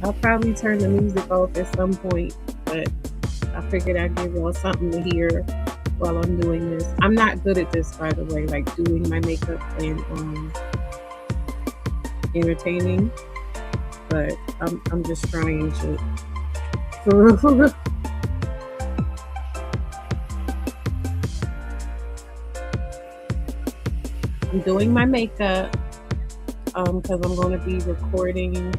I'll probably turn the music off at some point, but I figured I'd give y'all something to hear while I'm doing this. I'm not good at this, by the way, like doing my makeup and entertaining, but I'm just trying to. I'm doing my makeup because I'm going to be recording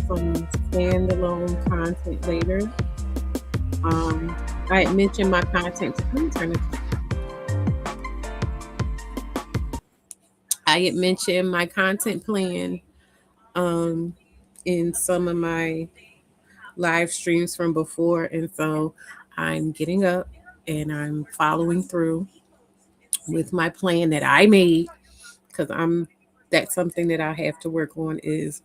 some standalone content later. I had mentioned my content. Let me turn it. I had mentioned my content plan in some of my live streams from before, and so I'm getting up and I'm following through with my plan that I made because that's something that I have to work on is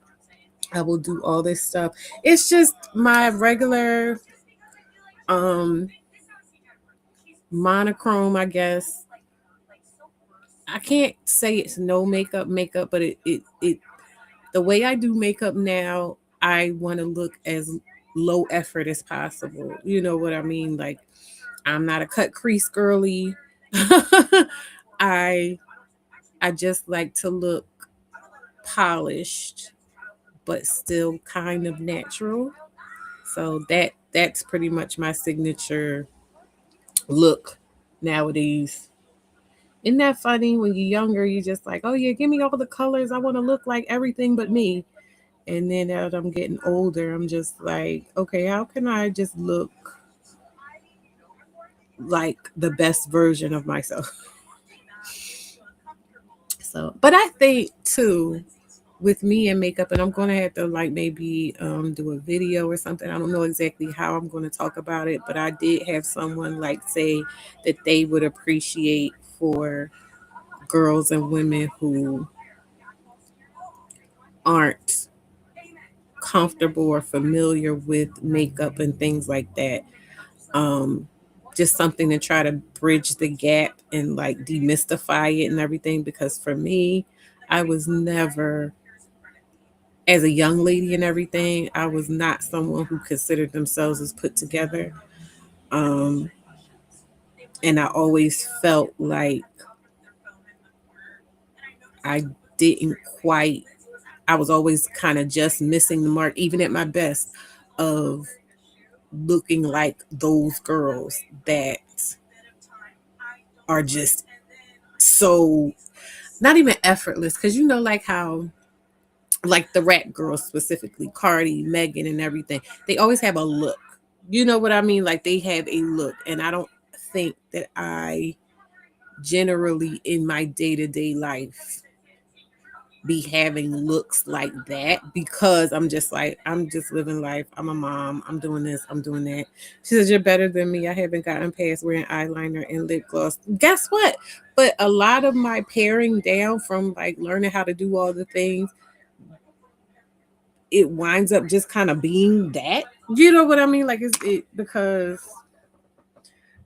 I will do all this stuff. It's just my regular um monochrome, I guess. I can't say it's no makeup, but it the way I do makeup now, I want to look as low effort as possible. You know what I mean? Like I'm not a cut crease girly. I I just like to look polished but still kind of natural. So that's pretty much my signature look nowadays. Isn't that funny? When you're younger, you're just like, oh yeah, give me all the colors. I want to look like everything but me. And then as I'm getting older, I'm just like, okay, how can I just look like the best version of myself? So, but I think too, with me and makeup, and I'm gonna have to like maybe do a video or something. I don't know exactly how I'm gonna talk about it, but I did have someone like say that they would appreciate for girls and women who aren't comfortable or familiar with makeup and things like that. Um, just something to try to bridge the gap and like demystify it and everything. Because for me, I was never, as a young lady and everything, I was not someone who considered themselves as put together. Um, and I always felt like I didn't quite, I was always kind of just missing the mark, even at my best, of looking like those girls that are just so not even effortless. Because you know, like how, like the rap girls specifically, Cardi, Megan, and everything, they always have a look. You know what I mean? Like they have a look. And I don't think that I generally in my day to day life be having looks like that because I'm just like, I'm just living life. I'm a mom. I'm doing this. I'm doing that. She says, you're better than me. I haven't gotten past wearing eyeliner and lip gloss. Guess what? But a lot of my paring down from like learning how to do all the things, it winds up just kind of being that. You know what I mean? Like it's it because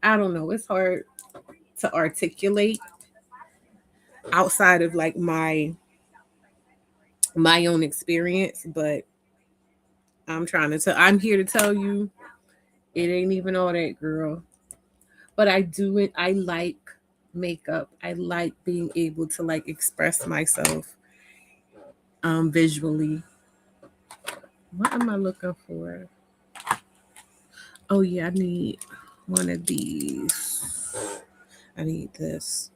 I don't know. It's hard to articulate outside of like my own experience, but I'm here to tell you it ain't even all that, girl. But I do it. I like makeup. I like being able to like express myself visually. What am I looking for? Oh yeah, I need one of these. I need this.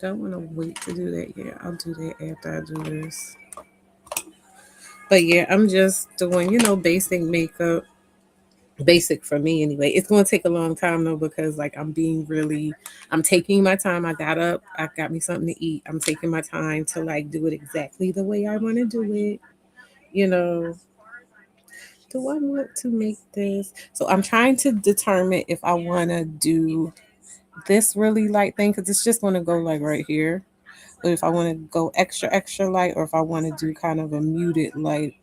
Don't want to wait to do that yet. I'll do that after I do this. But yeah, I'm just doing, basic makeup. Basic for me anyway. It's going to take a long time though because like I'm taking my time. I got up, I got me something to eat. I'm taking my time to like do it exactly the way I want to do it. You know, do I want to make this? So I'm trying to determine if I want to do this really light thing because it's just going to go like right here. But if I want to go extra light or if I want to do kind of a muted light,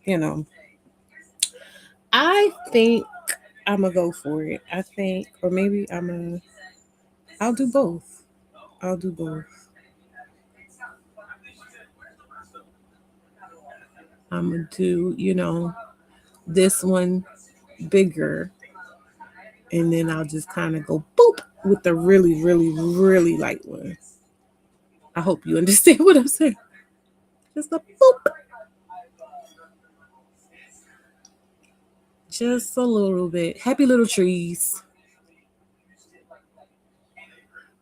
I think I'm gonna go for it. I think, or maybe I'll do both. I'll do both. I'm gonna do, this one bigger, and then I'll just kind of go boop with the really, really, really light one. I hope you understand what I'm saying. Just a boop, just a little bit. Happy little trees.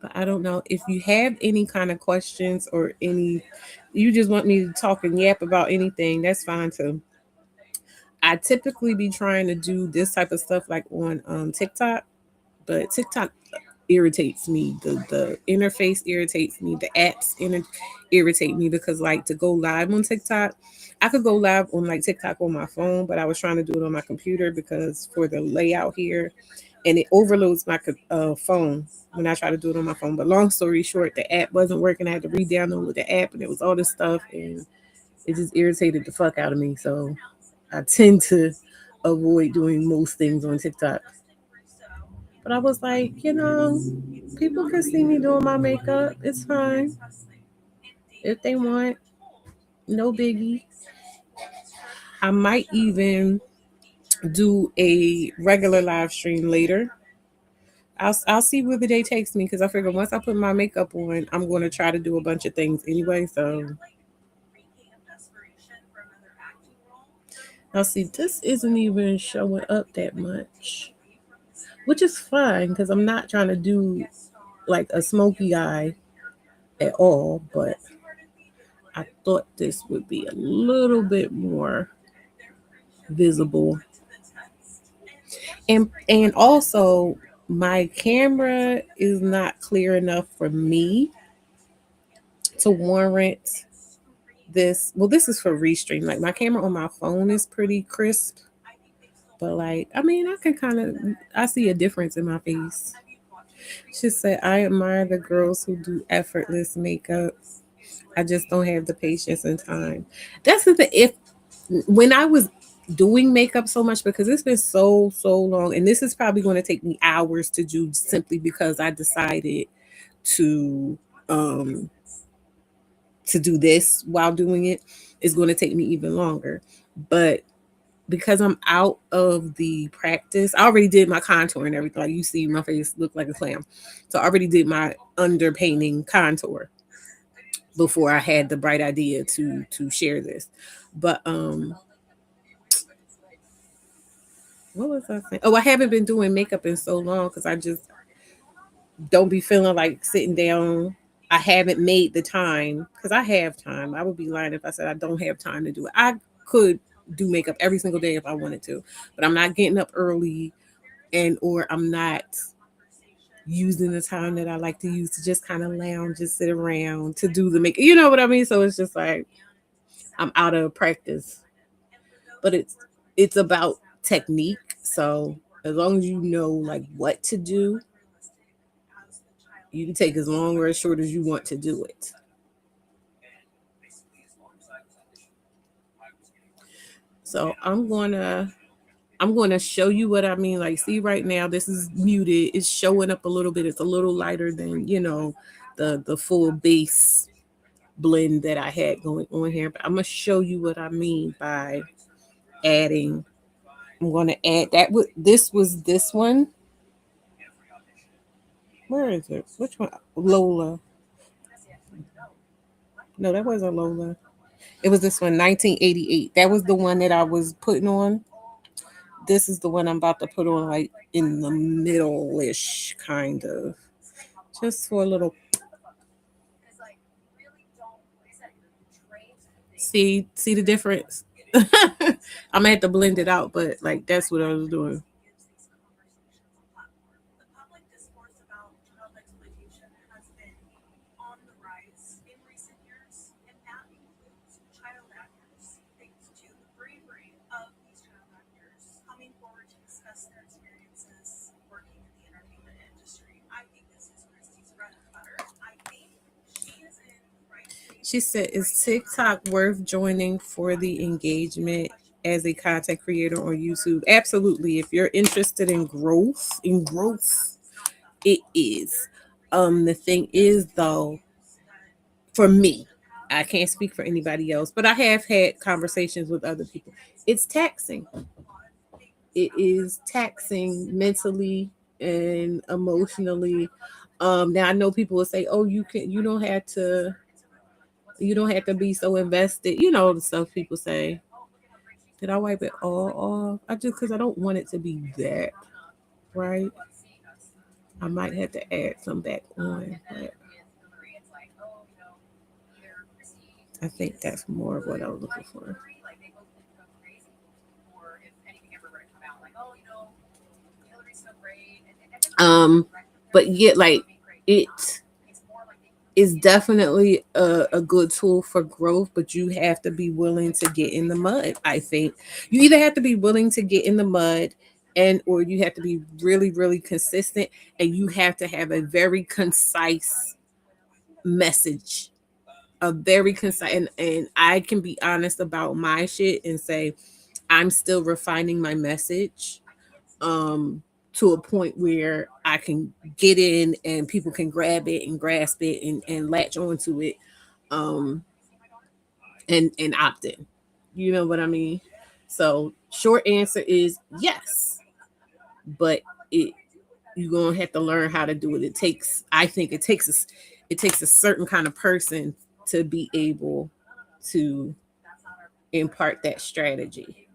But I don't know if you have any kind of questions or you just want me to talk and yap about anything, that's fine too. I typically be trying to do this type of stuff like on TikTok, but TikTok irritates me. The interface irritates me. The irritate me because like to go live on TikTok, I could go live on like TikTok on my phone, but I was trying to do it on my computer because for the layout here, and it overloads my phone when I try to do it on my phone. But long story short, the app wasn't working. I had to re-download the app, and it was all this stuff, and it just irritated the fuck out of me. So I tend to avoid doing most things on TikTok. But I was like, people can see me doing my makeup. It's fine. If they want, no biggie. I might even do a regular live stream later. I'll see where the day takes me because I figure once I put my makeup on, I'm going to try to do a bunch of things anyway. So I'll see. This isn't even showing up that much, which is fine because I'm not trying to do like a smoky eye at all. But I thought this would be a little bit more visible. And also my camera is not clear enough for me to warrant this. Well, this is for restream. Like my camera on my phone is pretty crisp, but like I mean I can kind of I see a difference in my face. She said, I admire the girls who do effortless makeup. I just don't have the patience and time. That's the thing. If when I was doing makeup so much, because it's been so long, and this is probably going to take me hours to do simply because I decided to um to do this while doing it, is going to take me even longer. But because I'm out of the practice, I already did my contour and everything. Like you see, my face look like a clam. So I already did my underpainting contour before I had the bright idea to share this. But what was I saying? Oh, I haven't been doing makeup in so long because I just don't be feeling like sitting down. I haven't made the time because I have time. I would be lying if I said I don't have time to do it. I could do makeup every single day if I wanted to, but I'm not getting up early and or I'm not using the time that I like to use to just kind of lounge, just sit around to do the makeup. You know what I mean? So it's just like I'm out of practice. But it's about technique. So as long as you know like what to do, you can take as long or as short as you want to do it. So I'm gonna show you what I mean. Like, see right now, this is muted. It's showing up a little bit. It's a little lighter than the full base blend that I had going on here. But I'm gonna show you what I mean by adding. I'm gonna add that. This was this one. Where is it? Which one? Lola. No, that wasn't Lola. It was this one, 1988. That was the one that I was putting on. This is the one I'm about to put on, like in the middle-ish, kind of. Just for a little. See the difference. I'm gonna have to blend it out, but like that's what I was doing. She said, "Is TikTok worth joining for the engagement as a content creator on YouTube?" Absolutely. If you're interested in growth, it is. The thing is though, for me. I can't speak for anybody else, but I have had conversations with other people. It's taxing. It is taxing mentally and emotionally. Now I know people will say, "Oh, you don't have to be so invested." You know the stuff people say. Did I wipe it all off? I just because I don't want it to be that right. I might have to add some back on, but I think that's more of what I was looking for. Um, but yet, like it is definitely a good tool for growth, but you have to be willing to get in the mud. I think you either have to be willing to get in the mud and or you have to be really, really consistent and you have to have a very concise message. A very concise and I can be honest about my shit and say I'm still refining my message um to a point where I can get in and people can grab it and grasp it and latch onto it um and opt in. You know what I mean? So short answer is yes, but it you're gonna have to learn how to do it. It takes I think it takes a certain kind of person to be able to impart that strategy.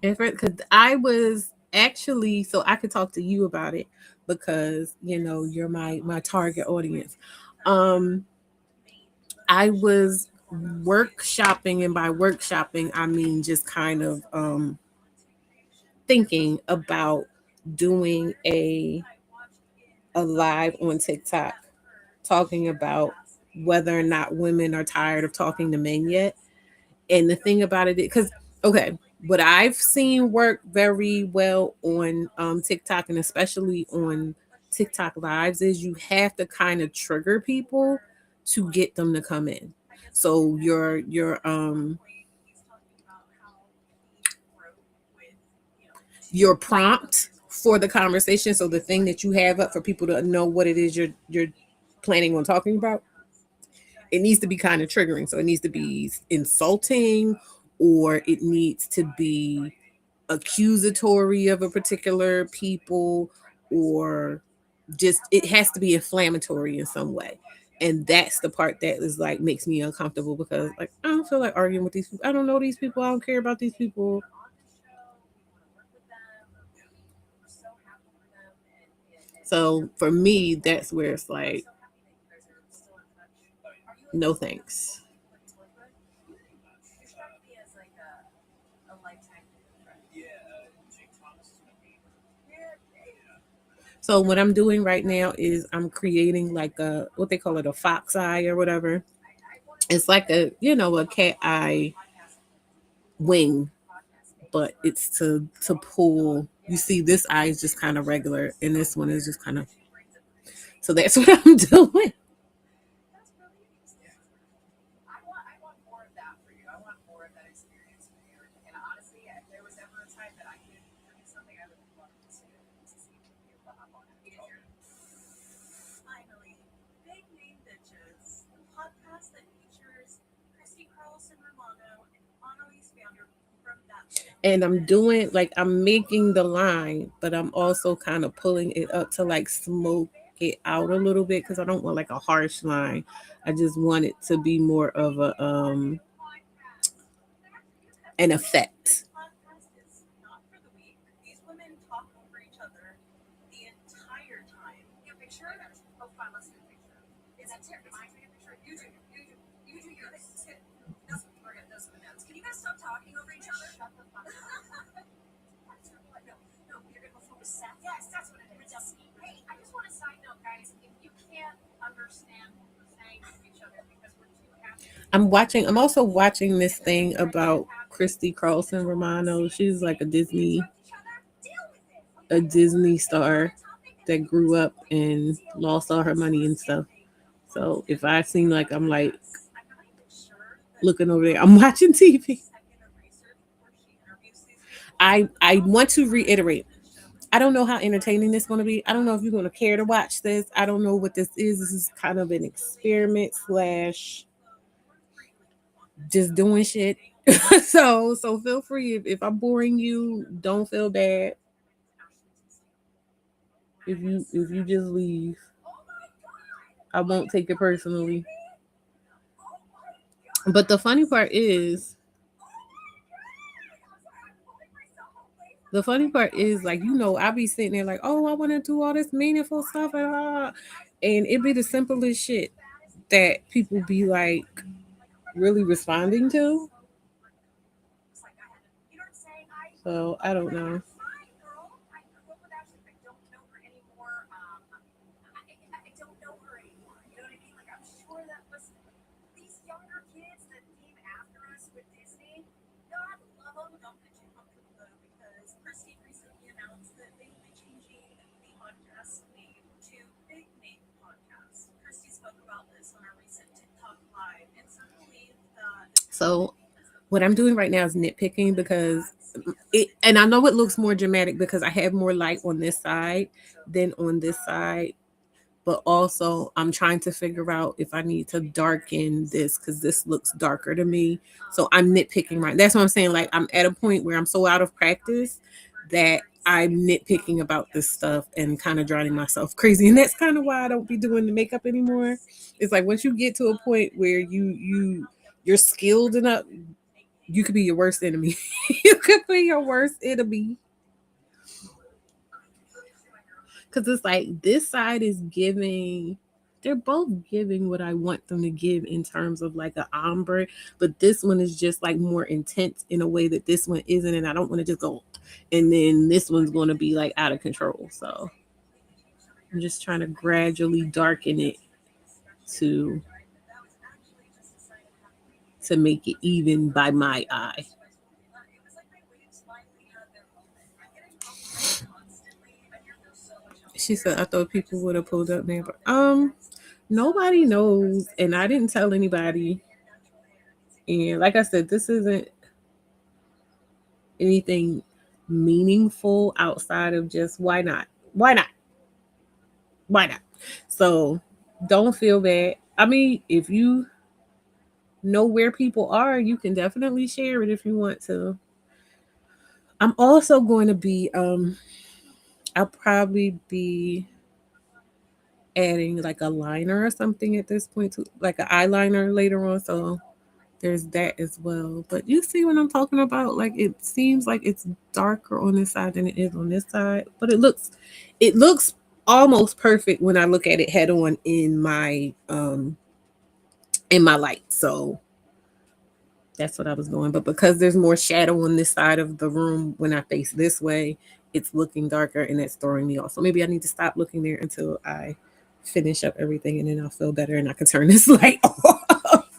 And because I was actually, so I could talk to you about it because you know you're my target audience. Um, I was workshopping, and by workshopping I mean just kind of thinking about doing a live on TikTok talking about whether or not women are tired of talking to men yet. And the thing about it, because okay, what I've seen work very well on TikTok and especially on TikTok lives is you have to kind of trigger people to get them to come in. So your prompt for the conversation, so the thing that you have up for people to know what it is you're planning on talking about, it needs to be kind of triggering. So it needs to be insulting or it needs to be accusatory of a particular people or just it has to be inflammatory in some way. And that's the part that is like makes me uncomfortable because like I don't feel like arguing with these people. I don't know these people. I don't care about these people. So for me, that's where it's like, no thanks. So what I'm doing right now is I'm creating like a what they call it a fox eye or whatever. It's like a a cat eye wing, but it's to pull. You see, this eye is just kind of regular, and this one is just kind of. So that's what I'm doing. And I'm doing like I'm making the line, but I'm also kind of pulling it up to like smoke it out a little bit because I don't want like a harsh line. I just want it to be more of a an effect. I'm also watching this thing about Christy Carlson Romano. She's like a Disney star that grew up and lost all her money and stuff. So if I seem like I'm like looking over there, I'm watching TV. I want to reiterate. I don't know how entertaining this is going to be. I don't know if you're going to care to watch this. I don't know what this is. This is kind of an experiment slash just doing shit. So feel free if I'm boring you, don't feel bad. If you just leave, I won't take it personally. But the funny part is like, I be sitting there like, oh, I want to do all this meaningful stuff and it be the simplest shit that people be like really responding to. So I don't know. So what I'm doing right now is nitpicking because and I know it looks more dramatic because I have more light on this side than on this side, but also I'm trying to figure out if I need to darken this because this looks darker to me. So I'm nitpicking, right? That's what I'm saying. Like, I'm at a point where I'm so out of practice that I'm nitpicking about this stuff and kind of driving myself crazy. And that's kind of why I don't be doing the makeup anymore. It's like once you get to a point where you're skilled enough, you could be your worst enemy. You could be your worst enemy. Because it's like this side is giving, they're both giving what I want them to give in terms of like an ombre, but this one is just like more intense in a way that this one isn't. And I don't want to just go, and then this one's going to be like out of control. So I'm just trying to gradually darken it to make it even by my eye. She said, I thought people would have pulled up there, but nobody knows, and I didn't tell anybody. And like I said, this isn't anything meaningful outside of just why not? Why not? Why not? So don't feel bad. I mean, if you know where people are, you can definitely share it if you want to. I'm also going to be I'll probably be adding like a liner or something at this point to like an eyeliner later on. So there's that as well. But you see what I'm talking about? Like, it seems like it's darker on this side than it is on this side, but it looks almost perfect when I look at it head on in my light. So that's what I was doing. But because there's more shadow on this side of the room when I face this way, it's looking darker and that's throwing me off. So maybe I need to stop looking there until I finish up everything and then I'll feel better and I can turn this light off.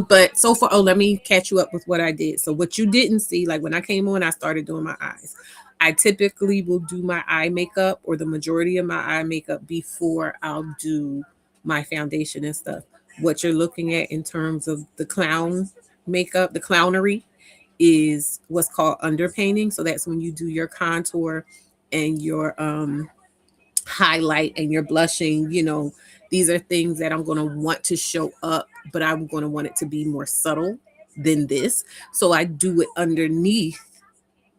But so far, oh, let me catch you up with what I did. So what you didn't see, like when I came on, I started doing my eyes. I typically will do my eye makeup or the majority of my eye makeup before I'll do my foundation and stuff. What you're looking at in terms of the clown makeup, the clownery, is what's called underpainting. So that's when you do your contour and your highlight and your blushing. These are things that I'm going to want to show up, but I'm going to want it to be more subtle than this. So I do it underneath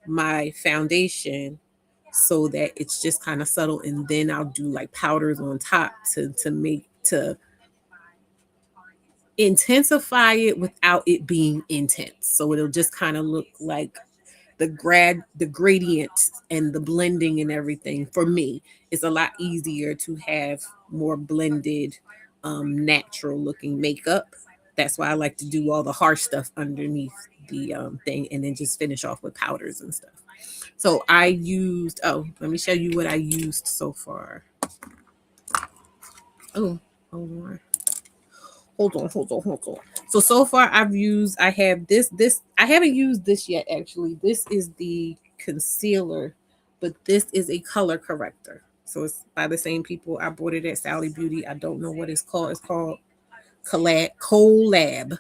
my foundation so that it's just kind of subtle, and then I'll do like powders on top to intensify it without it being intense. So it'll just kind of look like the gradient and the blending and everything. For me, it's a lot easier to have more blended, natural looking makeup. That's why I like to do all the harsh stuff underneath the thing and then just finish off with powders and stuff. So I used, oh, let me show you what I used so far. Oh, hold on. Hold on. So far I have this, I haven't used this yet actually. This is the concealer, but this is a color corrector. So it's by the same people. I bought it at Sally Beauty. I don't know what it's called. It's called Collab.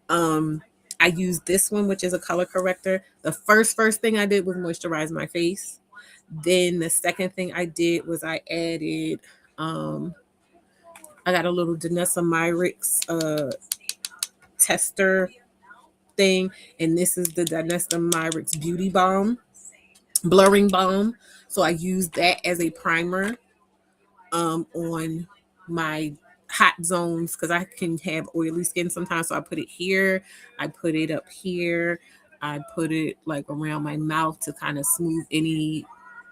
Um, I used this one, which is a color corrector. The first thing I did was moisturize my face. Then the second thing I did was I added, I got a little Danessa Myricks tester thing, and this is the Danessa Myricks Beauty Balm, blurring balm. So I used that as a primer on my hot zones because I can have oily skin sometimes. So I put it here, I put it up here, I put it like around my mouth to kind of smooth any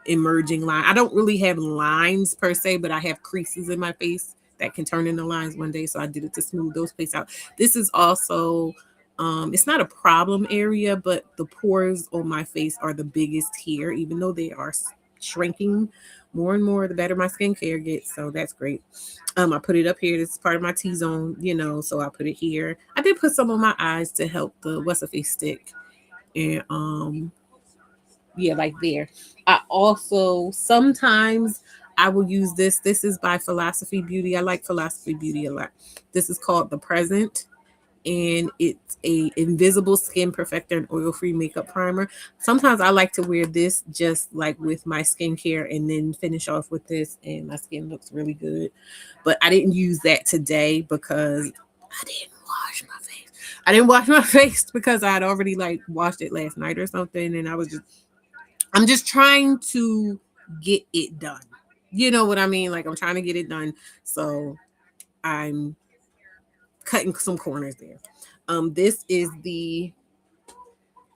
emerging line. I don't really have lines per se, but I have creases in my face that can turn into lines one day. So I did it to smooth those places out. This is also it's not a problem area, but the pores on my face are the biggest here, even though they are shrinking more and more the better my skincare gets. So that's great. I put it up here. This is part of my T-zone, so I put it here. I did put some on my eyes to help the what's a face stick. And yeah, like there. I also sometimes I will use this. This is by Philosophy Beauty. I like Philosophy Beauty a lot. This is called The Present, and it's a invisible skin perfector and oil-free makeup primer. Sometimes I like to wear this just like with my skincare and then finish off with this, and my skin looks really good. But I didn't use that today because I didn't wash my face. I didn't wash my face because I had already like washed it last night or something, and I'm just trying to get it done. You know what I mean? Like I'm trying to get it done. So I'm cutting some corners there. This is the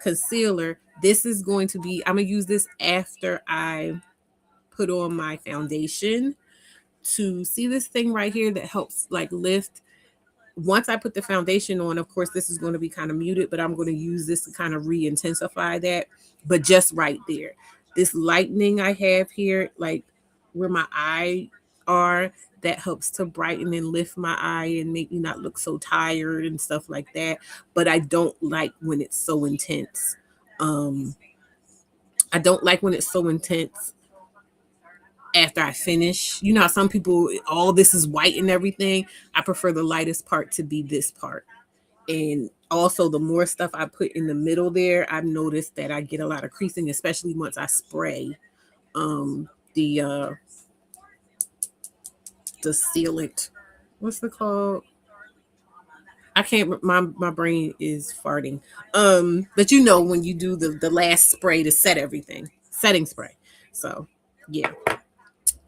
concealer. This is going to be, I'm going to use this after I put on my foundation to see this thing right here that helps like lift. Once I put the foundation on, of course, this is going to be kind of muted, but I'm going to use this to kind of re-intensify that, but just right there. This lightening I have here, like where my eye are, that helps to brighten and lift my eye and make me not look so tired and stuff like that. But I don't like when it's so intense. Um, I don't like when it's so intense after I finish. You know how some people, all this is white and everything. I prefer the lightest part to be this part. And also, the more stuff I put in the middle there, I've noticed that I get a lot of creasing, especially once I spray the sealant. What's it called? I can't. My brain is farting. But when you do the last spray to set everything, setting spray. So yeah.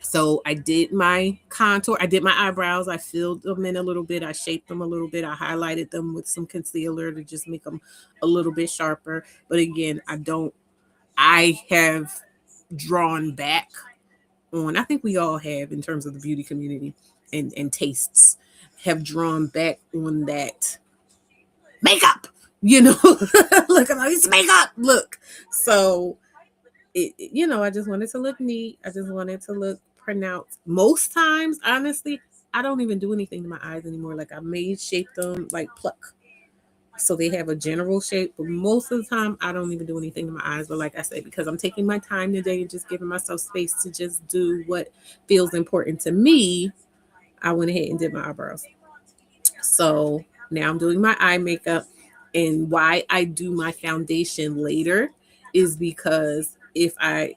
So I did my contour. I did my eyebrows. I filled them in a little bit. I shaped them a little bit. I highlighted them with some concealer to just make them a little bit sharper. But again, I have drawn back on, I think we all have in terms of the beauty community and tastes, have drawn back on that makeup, look at all this makeup. Look. So I just wanted to look neat. I just wanted to look pronounced. Most times, honestly, I don't even do anything to my eyes anymore. Like I may shape them like pluck, so they have a general shape. But most of the time, I don't even do anything to my eyes. But like I said, because I'm taking my time today and just giving myself space to just do what feels important to me, I went ahead and did my eyebrows. So now I'm doing my eye makeup. And why I do my foundation later is because if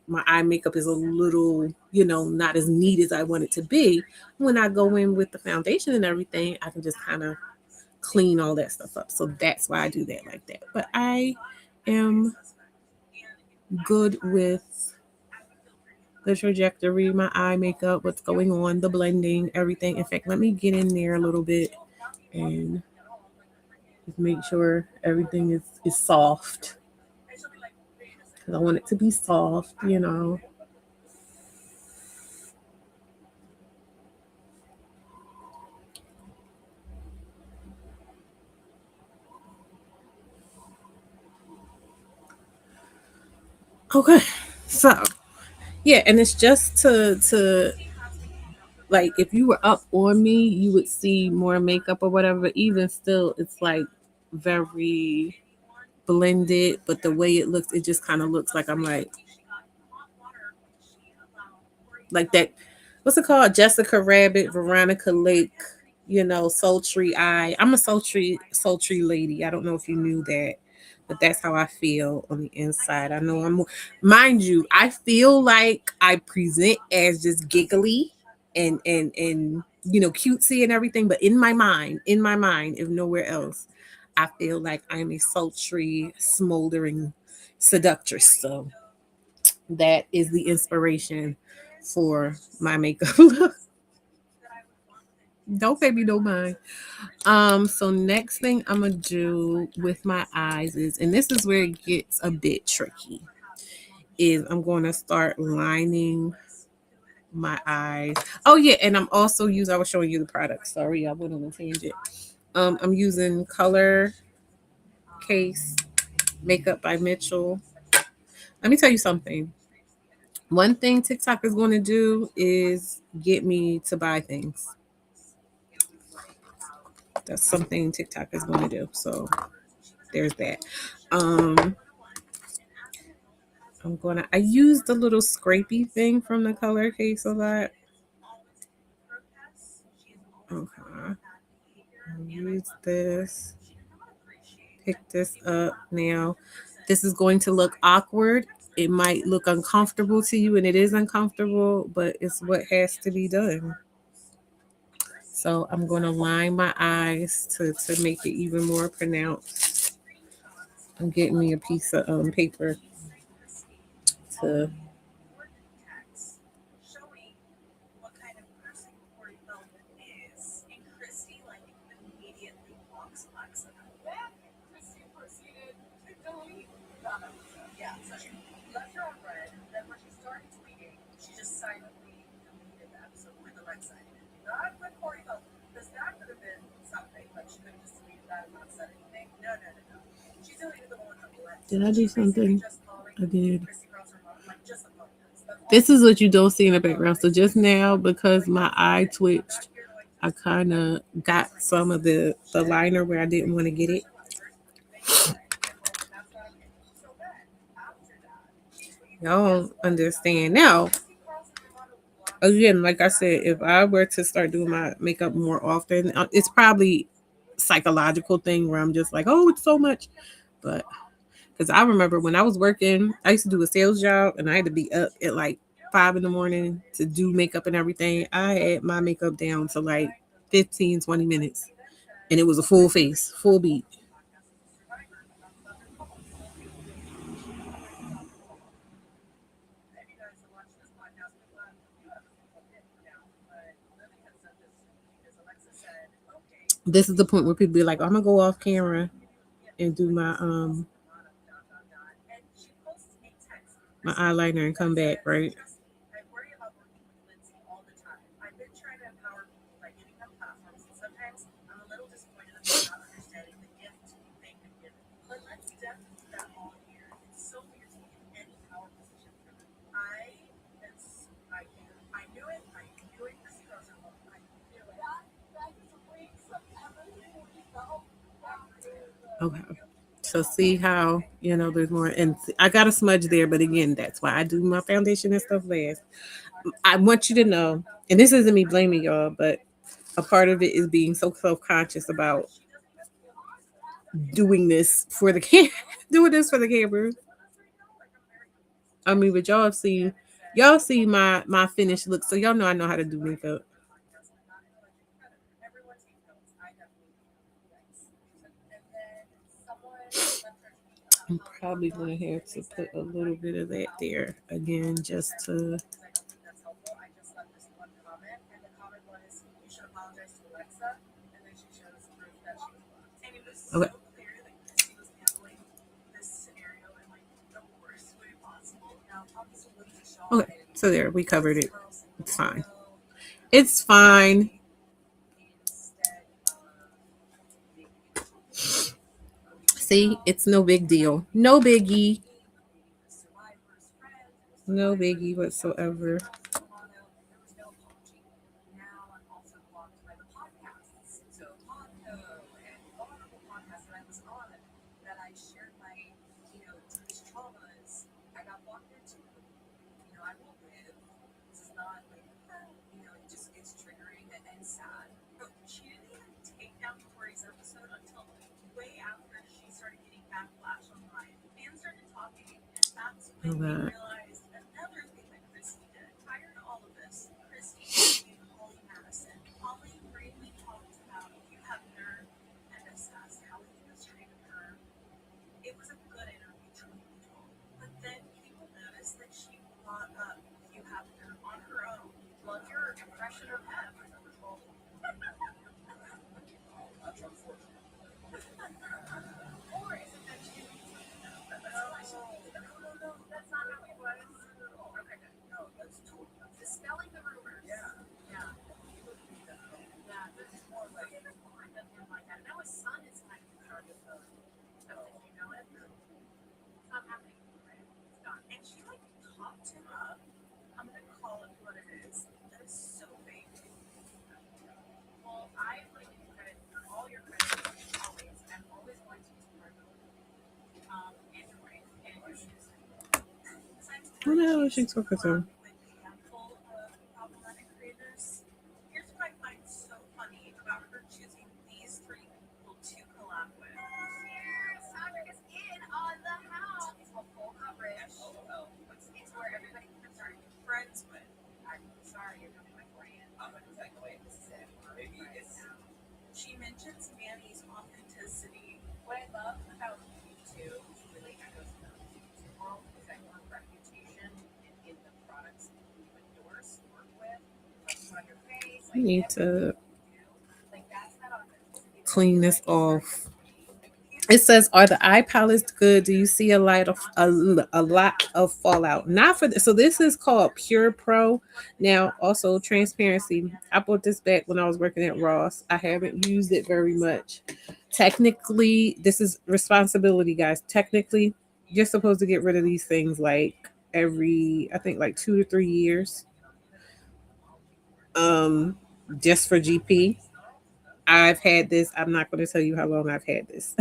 my eye makeup is a little, not as neat as I want it to be, when I go in with the foundation and everything, I can just kind of clean all that stuff up. So that's why I do that like that. But I am good with the trajectory, my eye makeup, what's going on, the blending, everything. In fact, let me get in there a little bit and just make sure everything is soft. Because I want it to be soft. Okay. So yeah, and it's just to like if you were up on me, you would see more makeup or whatever. But even still, it's like very blended, but the way it looks, it just kind of looks like I'm like that. What's it called? Jessica Rabbit, Veronica Lake. sultry eye. I'm a sultry lady. I don't know if you knew that, but that's how I feel on the inside. I know mind you, I feel like I present as just giggly and cutesy and everything, but in my mind, if nowhere else, I feel like I'm a sultry, smoldering seductress. So that is the inspiration for my makeup look. Don't pay me no mind. So next thing I'm gonna do with my eyes is, and this is where it gets a bit tricky, is I'm gonna start lining my eyes. Oh yeah, and I'm also using, I was showing you the product. Sorry, I went on a tangent. I'm using Color Case Makeup by Mitchell. Let me tell you something. One thing TikTok is going to do is get me to buy things. That's something TikTok is going to do. So there's that. Um, I use the little scrapey thing from the Color Case a lot. Okay. I'll use this. Pick this up now. This is going to look awkward. It might look uncomfortable to you, and it is uncomfortable, but it's what has to be done. So I'm going to line my eyes to make it even more pronounced. I'm getting me a piece of paper to. Did I do something? I did. This is what you don't see in the background. So just now, because my eye twitched, I kind of got some of the liner where I didn't want to get it. Y'all don't understand. Now, again, like I said, if I were to start doing my makeup more often, it's probably psychological thing where I'm just like, oh, it's so much. But because I remember when I was working, I used to do a sales job and I had to be up at like 5 in the morning to do makeup and everything. I had my makeup down to like 15, 20 minutes. And it was a full face, full beat. This is the point where people be like, I'm gonna go off camera and do my eyeliner and come back, right? Okay. So see how there's more, and I got a smudge there, but again, that's why I do my foundation and stuff last. I want you to know, and this isn't me blaming y'all, but a part of it is being so self conscious about doing this for the doing this for the camera. I mean, but y'all see my finished look, so y'all know I know how to do makeup. I'm probably gonna have to put a little bit of that there again, just to. Okay. Okay. So there, we covered it. It's fine. It's fine. See, it's no big deal. No biggie. No biggie whatsoever. Oh God. What the hell is she talking to? I need to clean this off. It says, "Are the eye palettes good? Do you see a lot of fallout?" Not for this. So this is called Pure Pro. Now, also transparency. I bought this back when I was working at Ross. I haven't used it very much. Technically, this is responsibility, guys. Technically, you're supposed to get rid of these things like every, I think, like 2 to 3 years. Um, just for GP. I've had this. I'm not going to tell you how long I've had this.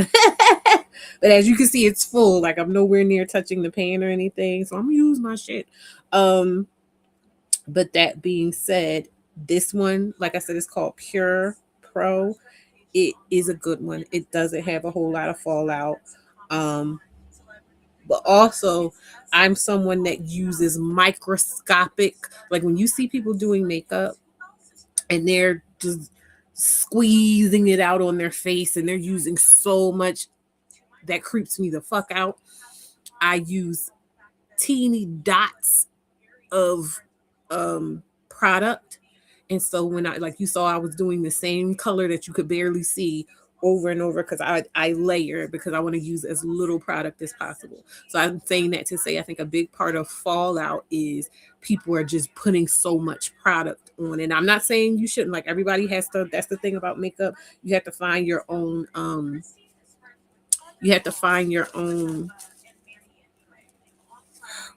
But as you can see, it's full. Like I'm nowhere near touching the pan or anything. So I'm gonna use my shit. Um, but that being said, this one, like I said, is called Pure Pro. It is a good one. It doesn't have a whole lot of fallout. Um, but also I'm someone that uses microscopic, like when you see people doing makeup and they're just squeezing it out on their face and they're using so much, that creeps me the fuck out. I use teeny dots of product. And so when I, like you saw, I was doing the same color that you could barely see over and over because I layer because I want to use as little product as possible. So I'm saying that to say I think a big part of fallout is people are just putting so much product on. And I'm not saying you shouldn't, like everybody has to, that's the thing about makeup. You have to find your own you have to find your own,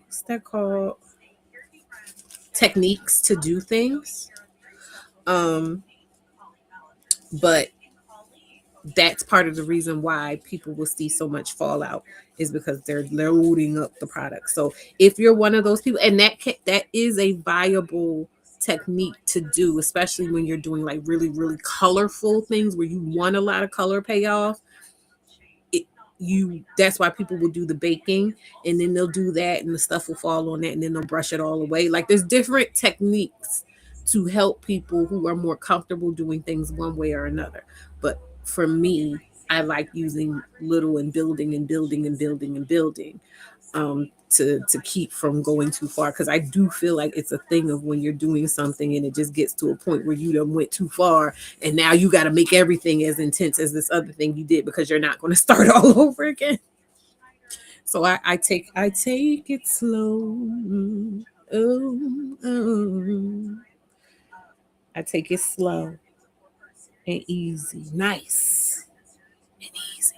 what's that called, techniques to do things. Um, but that's part of the reason why people will see so much fallout is because they're loading up the product. So if you're one of those people, and that is a viable technique to do, especially when you're doing like really really colorful things where you want a lot of color payoff. You That's why people will do the baking, and then they'll do that and the stuff will fall on that and then they'll brush it all away. Like there's different techniques to help people who are more comfortable doing things one way or another. But for me, I like using little and building and building and building and building, to keep from going too far, because I do feel like it's a thing of when you're doing something and it just gets to a point where you done went too far and now you got to make everything as intense as this other thing you did because you're not going to start all over again. So I take it slow. Oh, oh. I take it slow and easy, nice and easy.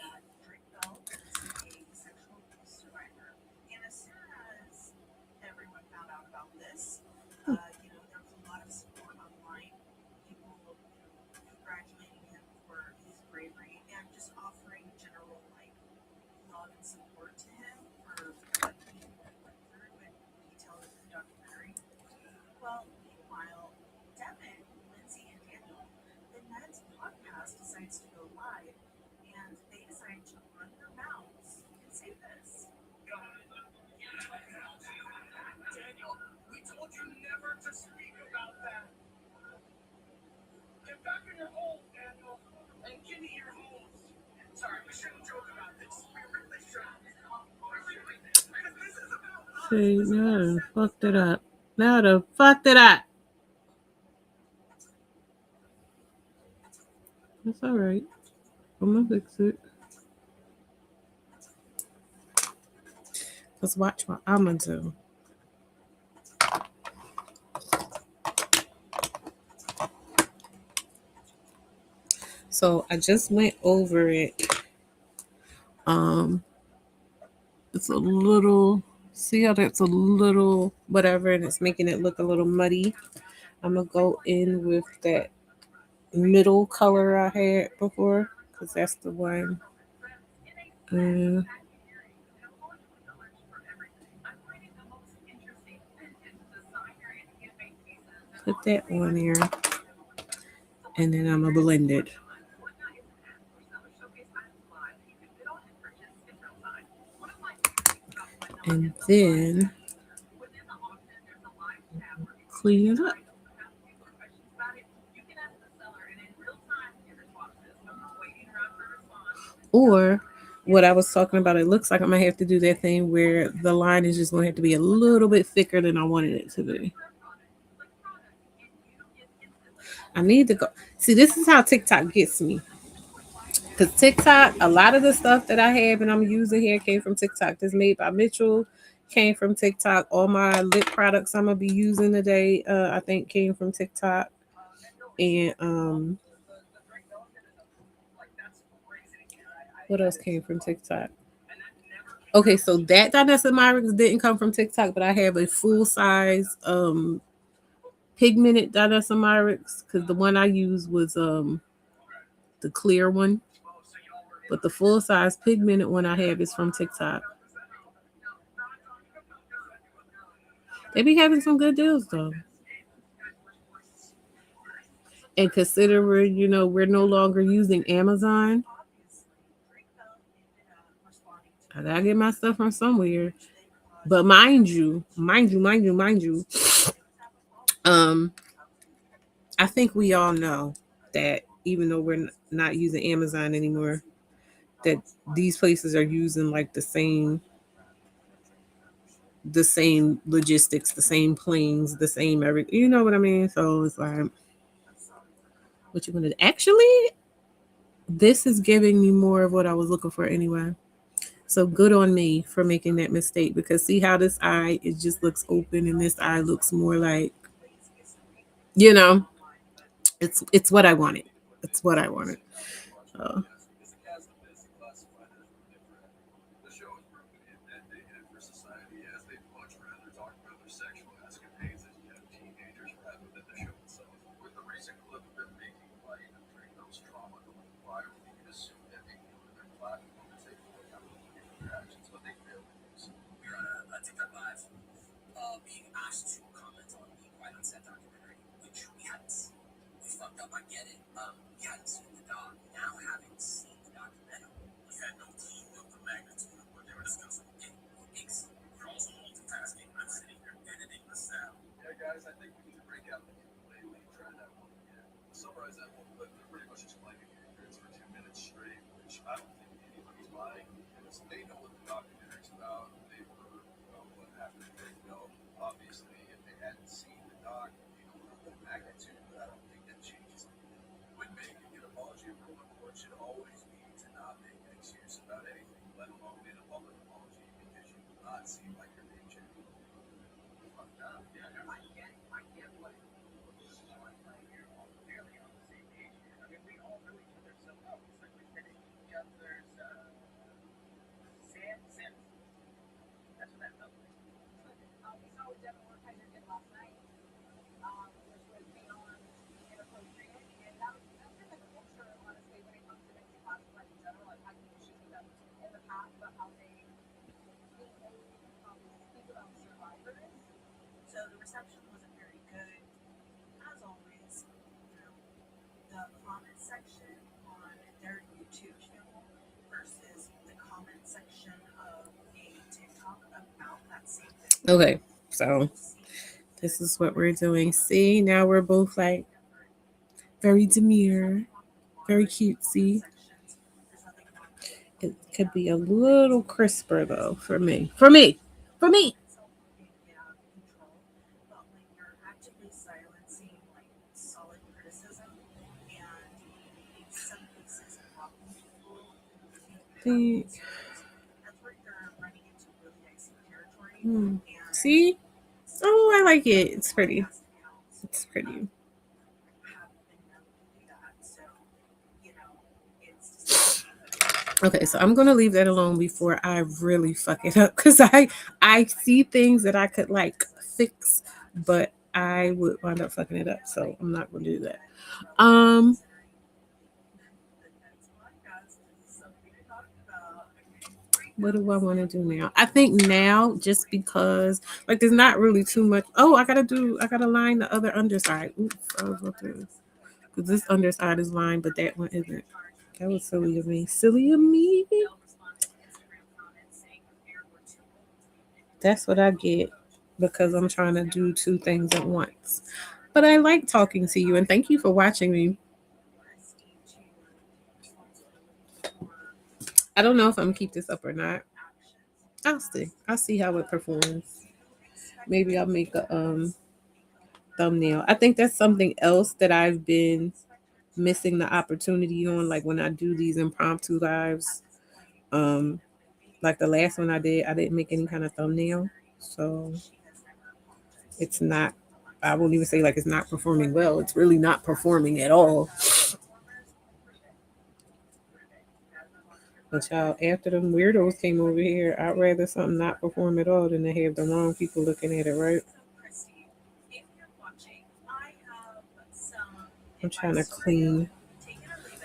See, no, fucked it up. Now the fucked it up. It's all right. I'm gonna fix it. Let's watch what I'm gonna do. So I just went over it. Um, it's a little. See how that's a little whatever, and it's making it look a little muddy. I'm gonna go in with that middle color I had before, because that's the one. Uh, put that one there, and then I'm gonna blend it. And then clean it up. Or what I was talking about, it looks like I'm gonna have to do that thing where the line is just gonna have to be a little bit thicker than I wanted it to be. I need to go see, this is how TikTok gets me. Because TikTok, a lot of the stuff that I have and I'm using here came from TikTok. This made by Mitchell came from TikTok. All my lip products I'm gonna be using today, I think came from TikTok. And what else came from TikTok? Okay, so that Dynessa Myricks didn't come from TikTok, but I have a full size pigmented Dynessa Myricks because the one I used was the clear one, but the full size pigmented one I have is from TikTok. They be having some good deals though. And considering, we're no longer using Amazon, I gotta get my stuff from somewhere. But mind you, um, I think we all know that even though we're not using Amazon anymore, that these places are using like the same logistics, the same planes, the same everything. You know what I mean? So it's like, what you gonna do? Actually, this is giving me more of what I was looking for anyway. So good on me for making that mistake, because see how this eye, it just looks open and this eye looks more like, you know, it's what I wanted. It's what I wanted. So okay, so this is what we're doing. See, now we're both like very demure, very cutesy. It could be a little crisper though for me. For me. For me. think. See? Oh, I like it. It's pretty. It's pretty. Okay, so I'm gonna leave that alone before I really fuck it up because I see things that I could like fix, but I would wind up fucking it up. So I'm not gonna do that. Um, what do I want to do now? I think now, just because like there's not really too much. Oh, I gotta line the other underside. Oops, I was about to, because this underside is lined, but that one isn't. That was silly of me. Silly of me. That's what I get because I'm trying to do two things at once. But I like talking to you and thank you for watching me. I don't know if I'm gonna keep this up or not. I'll see. I'll see how it performs. Maybe I'll make a thumbnail. I think that's something else that I've been missing the opportunity on. Like when I do these impromptu lives, um, like the last one I did, I didn't make any kind of thumbnail, so it's not. I won't even say like it's not performing well. It's really not performing at all. But y'all, after them weirdos came over here, I'd rather something not perform at all than to have the wrong people looking at it, right? I'm trying to clean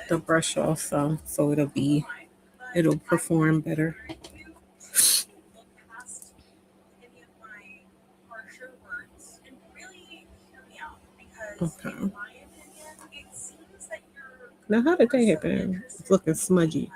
the brush off some so it'll perform better. Okay. Now how did that happen? It's looking smudgy.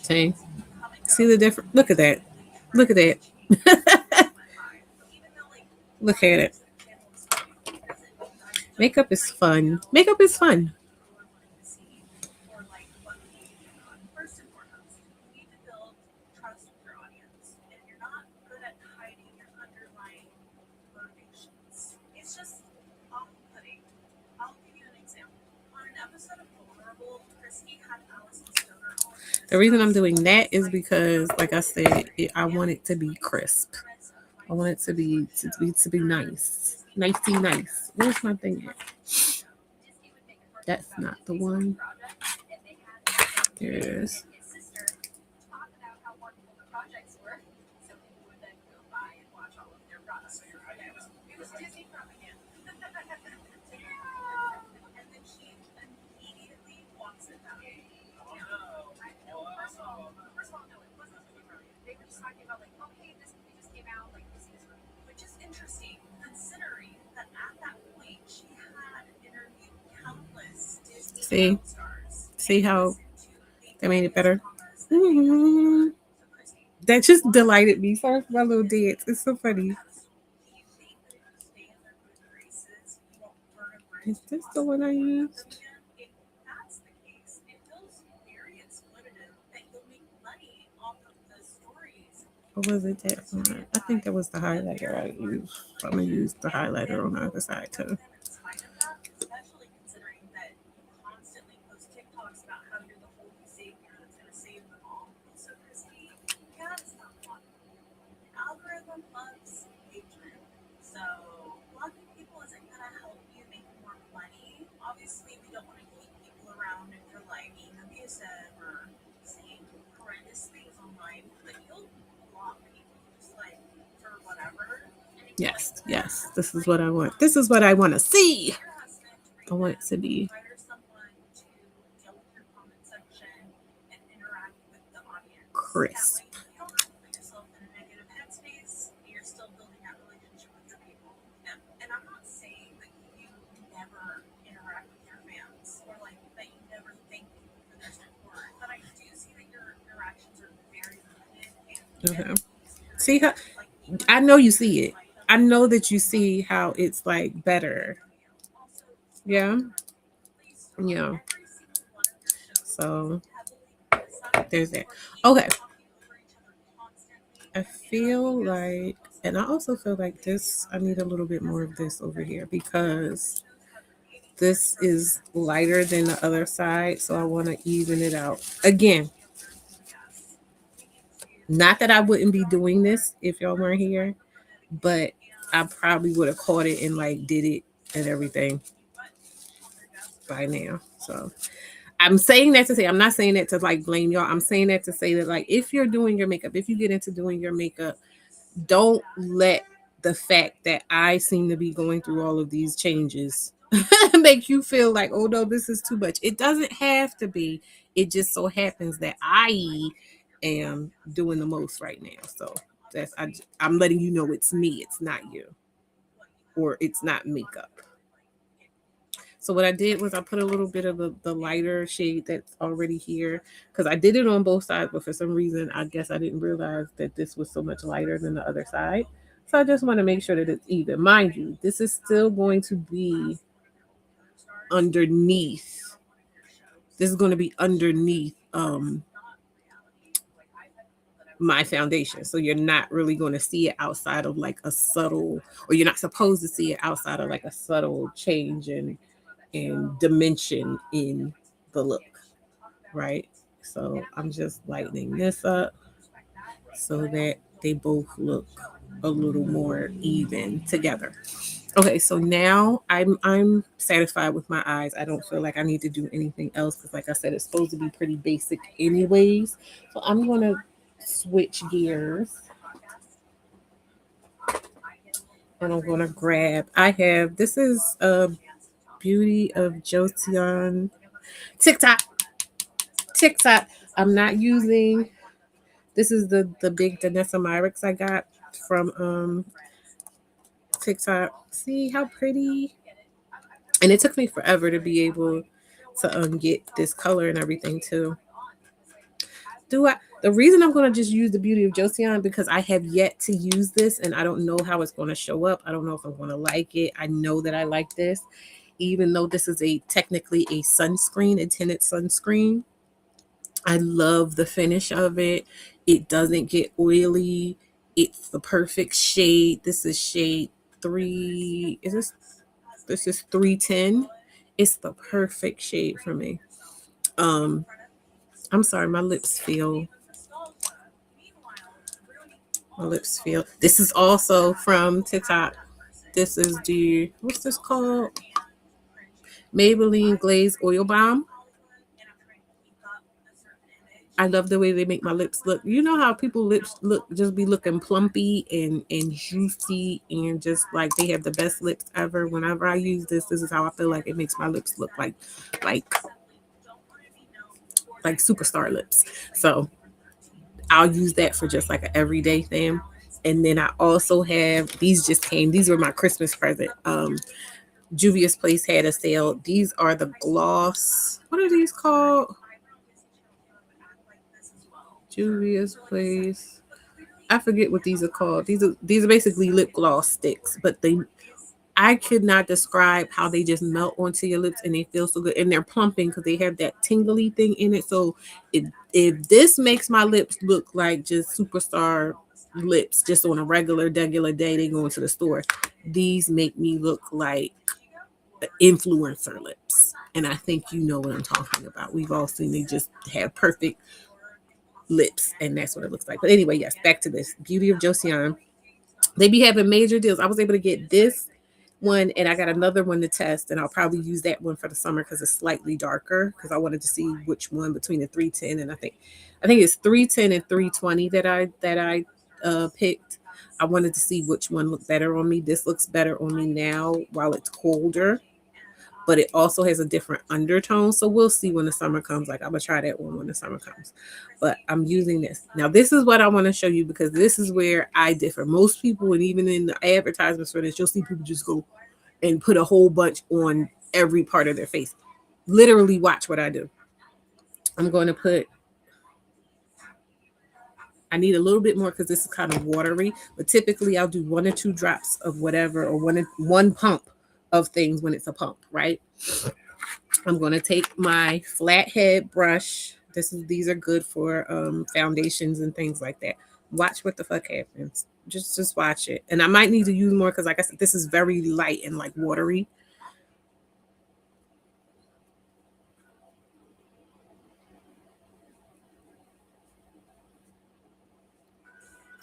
See? See the difference? Look at that. Look at that. Look at it. Makeup is fun. Makeup is fun. The reason I'm doing that is because, like I said, I want it to be crisp. I want it to be nice, nicey nice. Where's my thing at? That's not the one. There it is. See, see how that made it better. Mm-hmm. That just delighted me. Sorry for my little dance. It's so funny. Is this the one I used? Or was it that one? I think that was the highlighter I used. I'm gonna use the highlighter on the other side too. Yes, yes. This is what I want. This is what I want to see. I want it to be crisp. Okay. See how I know you see it. I know that you see how it's like better. Yeah. Yeah. So there's that. Okay. I feel like, and I also feel like this, I need a little bit more of this over here because this is lighter than the other side. So I want to even it out. Again, not that I wouldn't be doing this if y'all weren't here, but I probably would have caught it and like did it and everything by now. So I'm saying that to say, I'm not saying that to like blame y'all. I'm saying that to say that like if you're doing your makeup, if you get into doing your makeup, don't let the fact that I seem to be going through all of these changes make you feel like, oh no, this is too much. It doesn't have to be. It just so happens that I am doing the most right now. So I'm letting you know it's me. It's not you, or it's not makeup. So what I did was I put a little bit of the lighter shade that's already here because I did it on both sides, but for some reason I guess I didn't realize that this was so much lighter than the other side. So I just want to make sure that it's even. Mind you, this is still going to be underneath. This is going to be underneath my foundation. So you're not really going to see it outside of like a subtle, or you're not supposed to see it outside of like a subtle change in dimension in the look, right? So I'm just lightening this up so that they both look a little more even together. Okay, so now I'm satisfied with my eyes. I don't feel like I need to do anything else because, like I said, it's supposed to be pretty basic, anyways. So I'm gonna switch gears and I'm gonna grab. I have this is a Beauty of Joseon TikTok. TikTok. I'm not using. This is the big Danessa Myrix I got from TikTok. See how pretty? And it took me forever to be able to get this color and everything too. Do I? The reason I'm going to just use the Beauty of Joseon because I have yet to use this and I don't know how it's going to show up. I don't know if I'm going to like it. I know that I like this, even though this is a technically a sunscreen, a tinted sunscreen. I love the finish of it. It doesn't get oily. It's the perfect shade. This is shade 3. This is 310. It's the perfect shade for me. Um I'm sorry, my lips feel. This is also from TikTok. This is the what's this called? Maybelline Glaze Oil Balm. I love the way they make my lips look. You know how people lips look just be looking plumpy and juicy and just like they have the best lips ever. Whenever I use this, this is how I feel like it makes my lips look like like superstar lips. So I'll use that for just like an everyday thing. And then I also have these just came. These were my Christmas present. Juvia's Place had a sale. These are the gloss. What are these called? Juvia's Place. I forget what these are called. These are basically lip gloss sticks, but I could not describe how they just melt onto your lips and they feel so good and they're plumping because they have that tingly thing in it. So if this makes my lips look like just superstar lips just on a regular day they go into the store, these make me look like influencer lips. And I think you know what I'm talking about. We've all seen they just have perfect lips and that's what it looks like. But anyway, yes, back to this Beauty of Joseon. They be having major deals. I was able to get this one and I got another one to test and I'll probably use that one for the summer because it's slightly darker because I wanted to see which one between the 310 and I think it's 310 and 320 that I picked. I wanted to see which one looked better on me. This looks better on me now while it's colder, but it also has a different undertone. So we'll see when the summer comes. Like I'm gonna try that one when the summer comes. But I'm using this. Now this is what I want to show you because this is where I differ. Most people, and even in the advertisements for this, you'll see people just go and put a whole bunch on every part of their face. Literally watch what I do. I'm going to put I need a little bit more because this is kind of watery, but typically I'll do 1 or 2 drops of whatever, or one pump of things when it's a pump, right? I'm going to take my flathead brush. These are good for foundations and things like that. Watch what the fuck happens. Just watch it. And I might need to use more because, like I said, this is very light and like watery.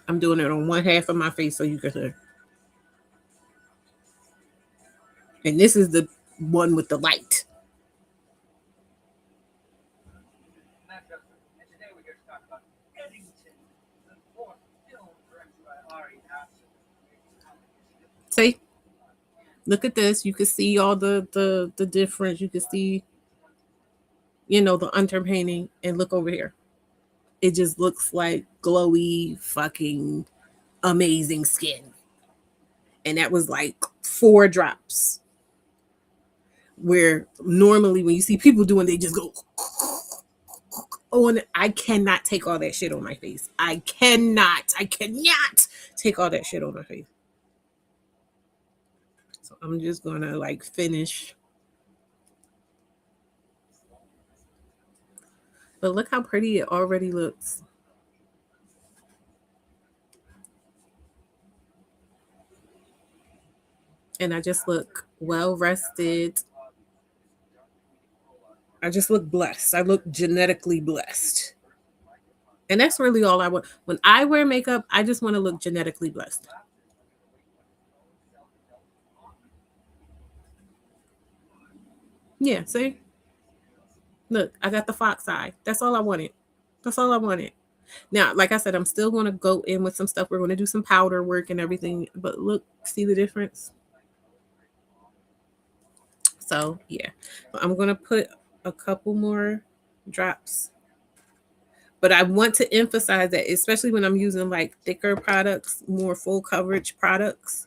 I'm doing it on one half of my face so you can hear. And this is the one with the light. See? Look at this. You can see all the difference. You can see, the underpainting. And look over here. It just looks like glowy fucking amazing skin. And that was like 4 drops. Where normally when you see people doing, they just go on. I cannot take all that shit on my face. I cannot take all that shit on my face. So I'm just gonna like finish. But look how pretty it already looks. And I just look well rested. I just look blessed. I look genetically blessed. And that's really all I want. When I wear makeup, I just want to look genetically blessed. Yeah, see? Look, I got the fox eye. That's all I wanted. That's all I wanted. Now, like I said, I'm still going to go in with some stuff. We're going to do some powder work and everything. But look, see the difference? So, yeah. I'm going to put a couple more drops. But I want to emphasize that, especially when I'm using like thicker products, more full coverage products,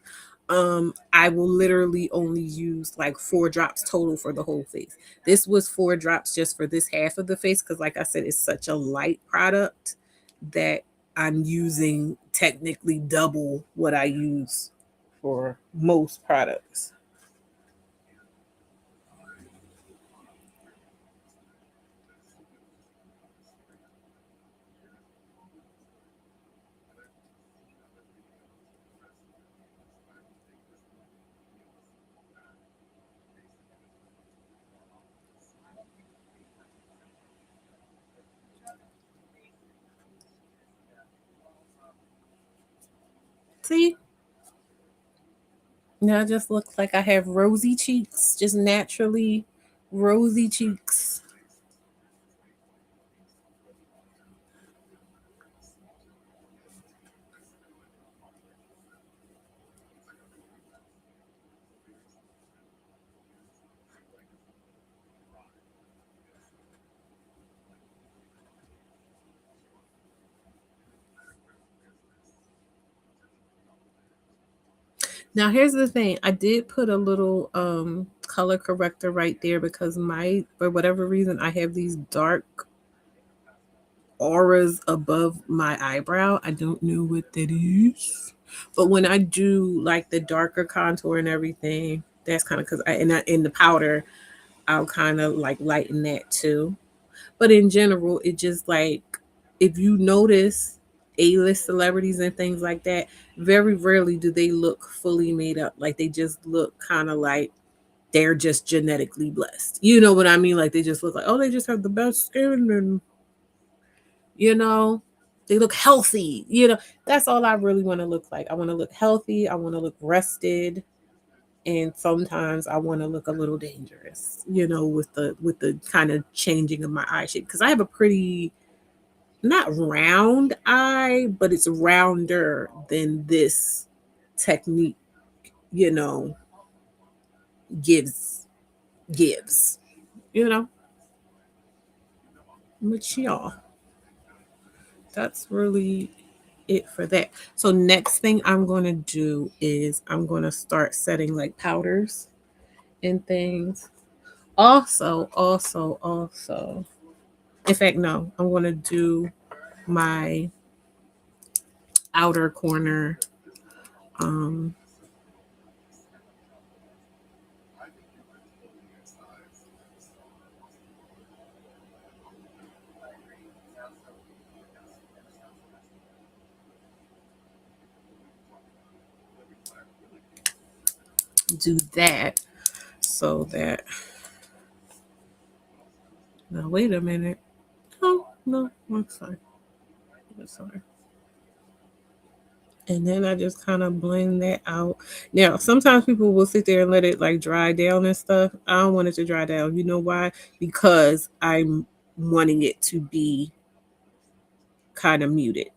I will literally only use like 4 drops total for the whole face. This was 4 drops just for this half of the face because, like I said, it's such a light product that I'm using technically double what I use for most products. See? Now it just looks like I have rosy cheeks, just naturally rosy cheeks. Now here's the thing. I did put a little color corrector right there because for whatever reason I have these dark auras above my eyebrow. I don't know what that is. But when I do like the darker contour and everything, that's kind of because in the powder, I'll kind of like lighten that too. But in general, it just like, if you notice A-list celebrities and things like that, very rarely do they look fully made up. Like they just look kind of like they're just genetically blessed. You know what I mean? Like they just look like, oh, they just have the best skin and you know, they look healthy. That's all I really want to look like. I want to look healthy. I want to look rested. And sometimes I want to look a little dangerous, with the kind of changing of my eye shape. Because I have a pretty, not round eye, but it's rounder than this technique, you know, gives gives, you know. But y'all, that's really it for that. So next thing I'm going to do is I'm going to start setting like powders and things. Also. In fact, no, I'm going to do my outer corner. Um, do that so that. Now wait a minute. Oh no, I'm sorry. I'm sorry. And then I just kind of blend that out. Now, sometimes people will sit there and let it like dry down and stuff. I don't want it to dry down. You know why? Because I'm wanting it to be kind of muted.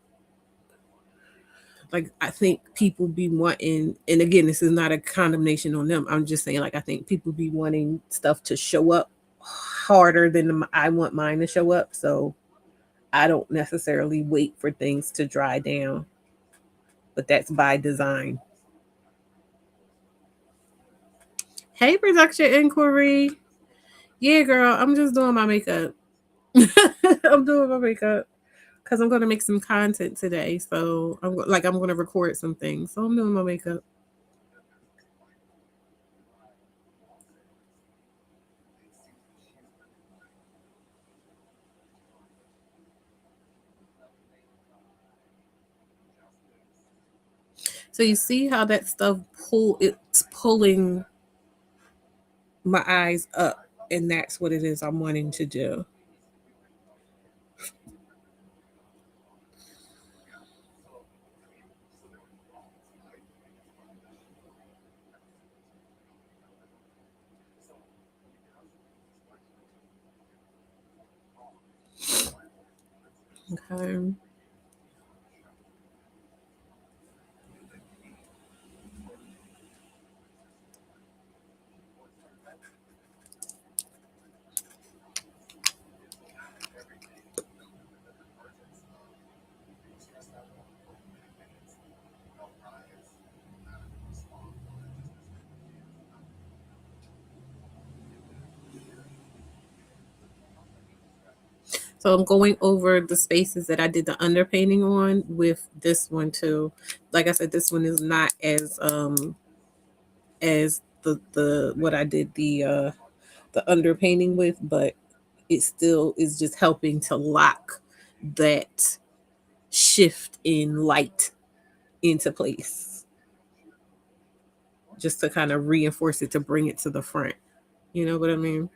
Like I think people be wanting, and again, this is not a condemnation on them. I'm just saying, like I think people be wanting stuff to show up harder than I want mine to show up. So I don't necessarily wait for things to dry down, but that's by design. Hey, production inquiry. Yeah, girl, I'm just doing my makeup. I'm doing my makeup because I'm gonna make some content today. So I'm gonna record some things. So I'm doing my makeup. So you see how that stuff it's pulling my eyes up, and that's what it is I'm wanting to do. Okay. So I'm going over the spaces that I did the underpainting on with this one too. Like I said, this one is not as the what I did the underpainting with, but it still is just helping to lock that shift in light into place, just to kind of reinforce it to bring it to the front. You know what I mean?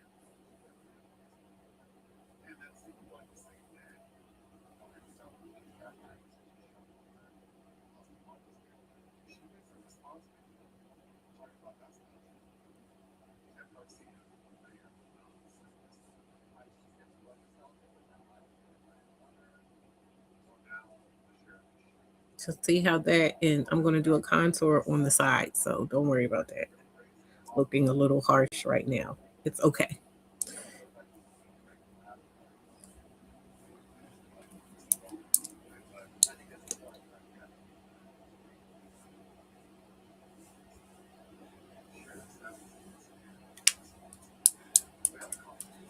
To see how that, and I'm going to do a contour on the side, so don't worry about that. Looking a little harsh right now. It's okay.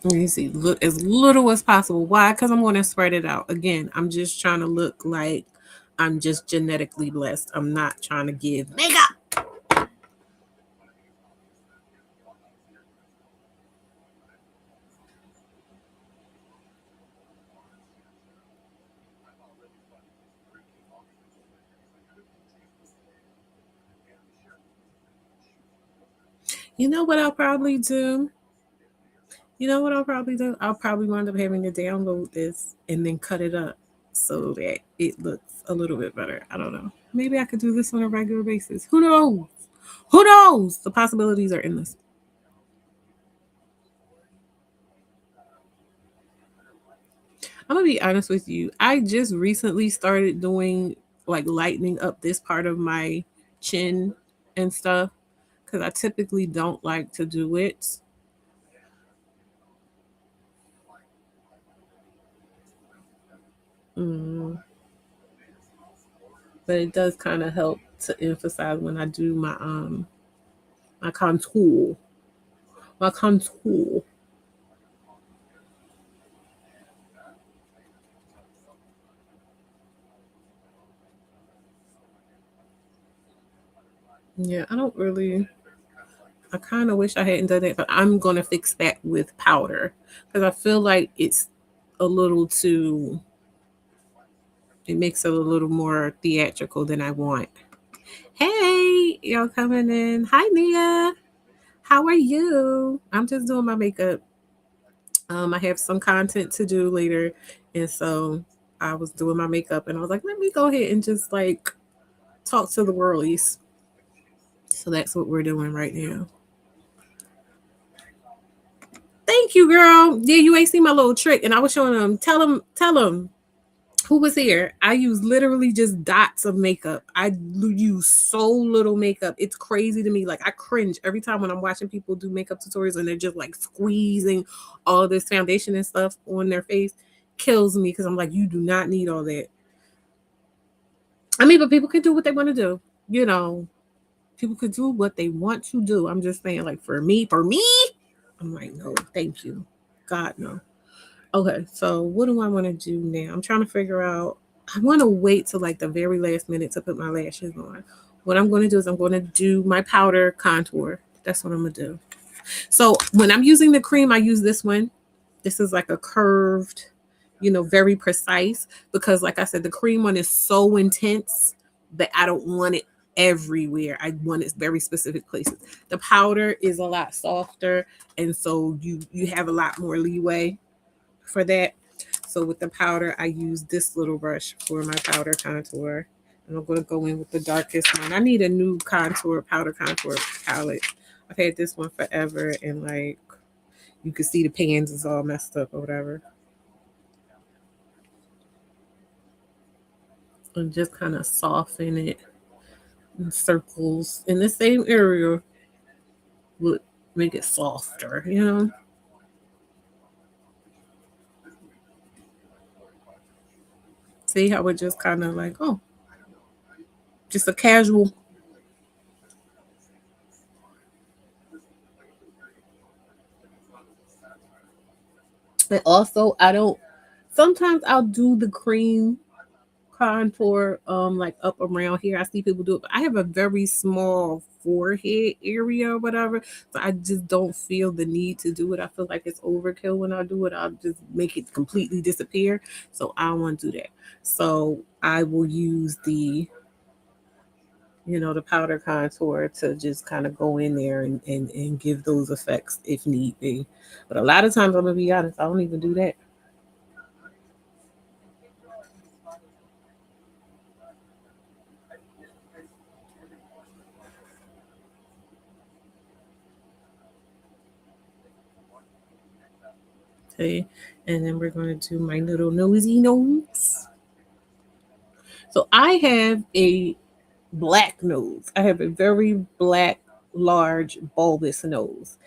Let me see. Look as little as possible. Why? Because I'm going to spread it out. Again, I'm just trying to look like I'm just genetically blessed. I'm not trying to give makeup. You know what I'll probably do? You know what I'll probably do? I'll probably wind up having to download this and then cut it up so that it looks a little bit better. I don't know. Maybe I could do this on a regular basis. Who knows? Who knows? The possibilities are endless. I'm gonna be honest with you. I just recently started doing like lightening up this part of my chin and stuff because I typically don't like to do it. Mm, but it does kind of help to emphasize when I do my contour. My contour. Yeah, I kind of wish I hadn't done that, but I'm going to fix that with powder because I feel like a little too, it makes it a little more theatrical than I want. Hey, y'all coming in. Hi, Nia. How are you? I'm just doing my makeup. I have some content to do later, and so I was doing my makeup, and I was like, let me go ahead and just like talk to the worldies. So that's what we're doing right now. Thank you, girl. Yeah, you ain't seen my little trick, and I was showing them. Tell them who was here. I use literally just dots of makeup. I use so little makeup. It's crazy to me. Like I cringe every time when I'm watching people do makeup tutorials and they're just like squeezing all this foundation and stuff on their face. Kills me because I'm like, you do not need all that. I mean, but people can do what they want to do. You know, people could do what they want to do. I'm just saying, like for me, I'm like, no, thank you. God, no. Okay, so what do I want to do now? I'm trying to figure out. I want to wait till like the very last minute to put my lashes on. What I'm going to do is I'm going to do my powder contour. That's what I'm going to do. So when I'm using the cream, I use this one. This is like a curved, very precise because, like I said, the cream one is so intense that I don't want it everywhere. I want it very specific places. The powder is a lot softer, and so you have a lot more leeway for that. So with the powder, I use this little brush for my powder contour. And I'm going to go in with the darkest one. I need a new powder contour palette. I've had this one forever, and like you can see the pans is all messed up or whatever. And just kind of soften it in circles in the same area would make it softer. See how it just kind of like, oh, just a casual. And also, I don't. Sometimes I'll do the cream contour, like up around here. I see people do it, but I have a very small forehead area or whatever, so I just don't feel the need to do it. I feel like it's overkill when I do it. I'll just make it completely disappear. So I don't want to do that. So I will use the powder contour to just kind of go in there and give those effects if need be. But a lot of times, I'm gonna be honest, I don't even do that. Okay, and then we're going to do my little nosy nose. So I have a black nose. I have a very black, large, bulbous nose.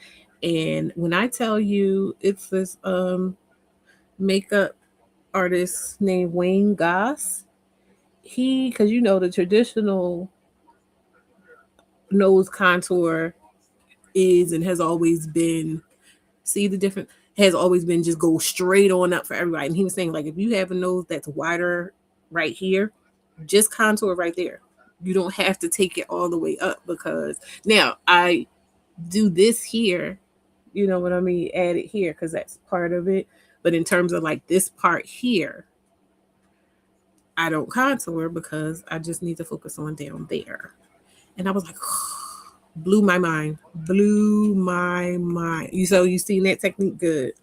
And when I tell you it's this makeup artist named Wayne Goss, because the traditional nose contour is and has always been, see the difference, has always been just go straight on up for everybody. And he was saying, like, if you have a nose that's wider right here, just contour right there. You don't have to take it all the way up because now I do this here, you know what I mean? Add it here because that's part of it. But in terms of like this part here, I don't contour because I just need to focus on down there. And I was like, blew my mind. Blew my mind. You seen that technique? Good.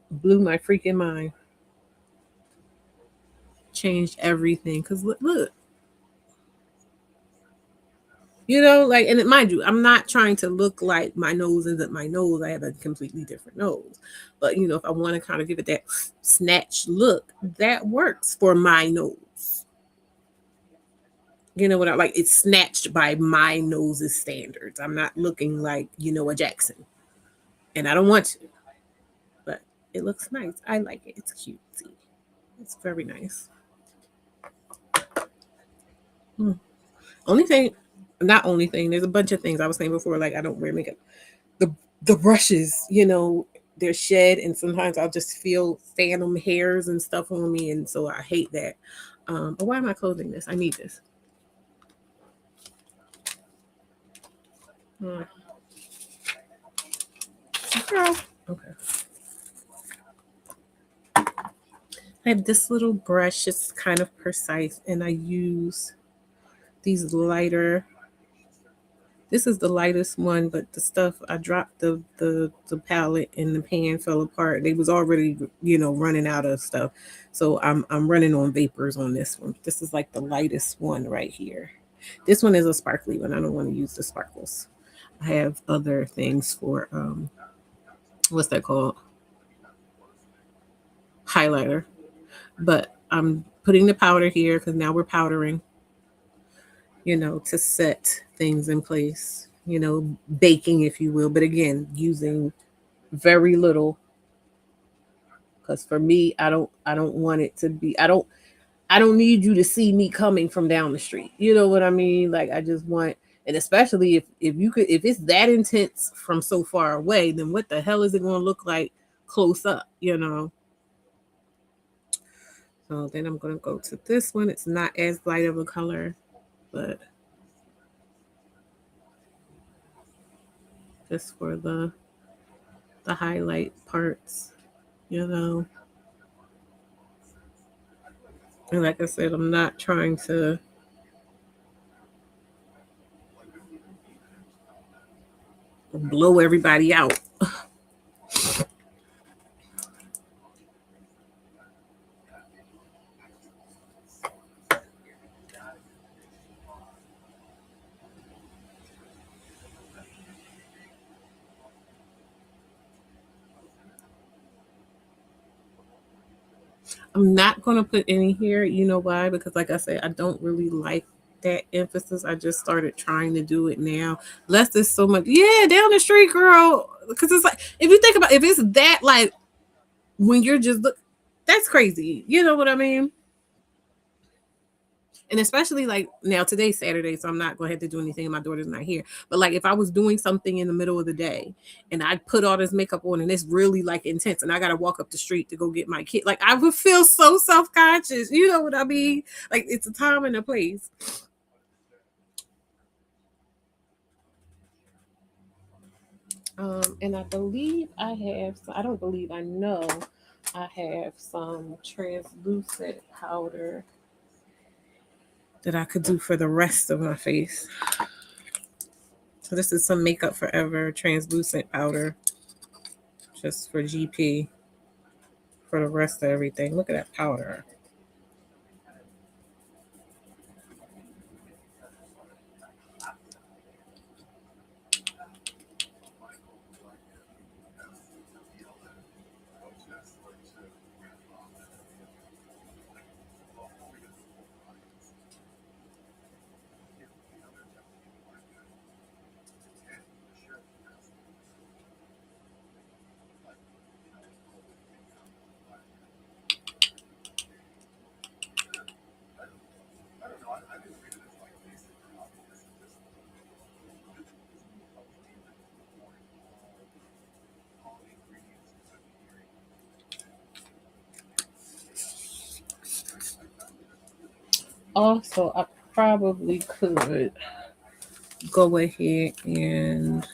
Blew my freaking mind. Changed everything. Cause look, like, and mind you, I'm not trying to look like my nose isn't my nose. I have a completely different nose. But if I want to kind of give it that snatch look, that works for my nose. You know what I like? It's snatched by my nose's standards. I'm not looking like, a Jackson. And I don't want to. But it looks nice. I like it. It's cutesy. It's very nice. Hmm. Only thing, not only thing, there's a bunch of things I was saying before, like I don't wear makeup. The the brushes, they're shed, and sometimes I'll just feel phantom hairs and stuff on me, and so I hate that. But why am I closing this? I need this. Hmm. Girl. Okay. I have this little brush. It's kind of precise, and I use these lighter. This is the lightest one, but the stuff I dropped the palette and the pan fell apart. They was already running out of stuff, so I'm running on vapors on this one. This is like the lightest one right here. This one is a sparkly one. I don't want to use the sparkles. I have other things for what's that called, highlighter, but I'm putting the powder here because now we're powdering, to set things in place, baking, if you will. But again, using very little, because for me, I don't want it to be. I don't need you to see me coming from down the street. You know what I mean? Like I just want, and especially if it's that intense from so far away, then what the hell is it going to look like close up? So then I'm going to go to this one. It's not as light of a color, but just for the highlight parts, you know. And like I said, I'm not trying to blow everybody out. I'm not going to put any here. You know why? Because like I said, I don't really like that emphasis. I just started trying to do it now. Less is so much. Yeah, down the street, girl. Because it's like, if you think about, if it's that, like, when you're just look, that's crazy. You know what I mean? And especially like now, today's Saturday, so I'm not going to have to do anything. My daughter's not here. But like if I was doing something in the middle of the day and I put all this makeup on and it's really like intense and I got to walk up the street to go get my kid, like I would feel so self-conscious. You know what I mean? Like it's a time and a place. And I believe I don't believe, I know I have some translucent powder that I could do for the rest of my face. So this is some Makeup Forever translucent powder just for GP for the rest of everything. Look at that powder. Also, I probably could go ahead and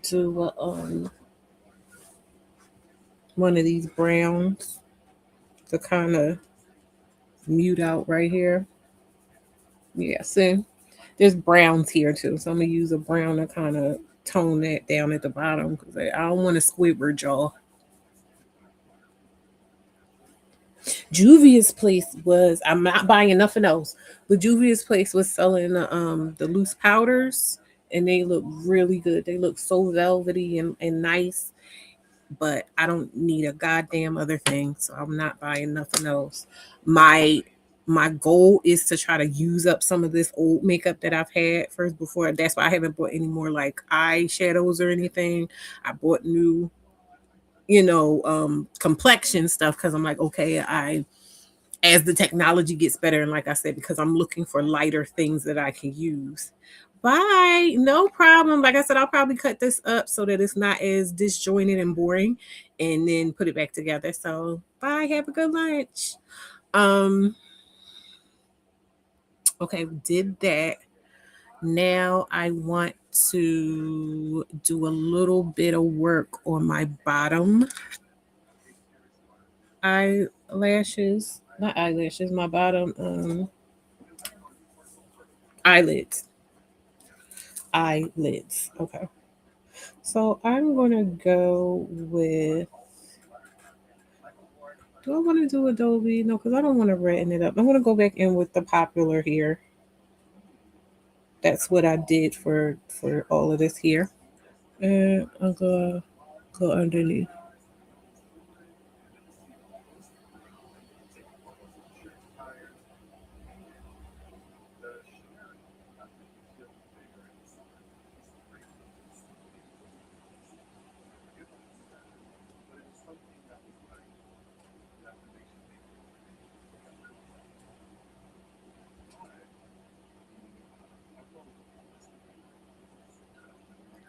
do one of these browns to kind of mute out right here. Yeah, see, there's browns here too, so I'm gonna use a brown to kind of tone that down at the bottom because I don't want to Squidward y'all. Juvia's place was, I'm not buying nothing else, but Juvia's place was selling the loose powders and they look really good. They look so velvety and nice, but I don't need a goddamn other thing, so I'm not buying nothing else. My goal is to try to use up some of this old makeup that I've had first before. That's why I haven't bought any more like eyeshadows or anything. I bought new, complexion stuff because I'm like, okay, as the technology gets better, and like I said, because I'm looking for lighter things that I can use. Bye. No problem. Like I said, I'll probably cut this up so that it's not as disjointed and boring and then put it back together. So bye. Have a good lunch. Um, okay, we did that. Now I want to do a little bit of work on my bottom eyelashes, not eyelashes, my bottom eyelids. Eyelids. Okay. So I'm gonna go with. Do I want to do Adobe? No, because I don't want to redden it up. I'm gonna go back in with the popular here. That's what I did for all of this here. And I'm gonna go underneath.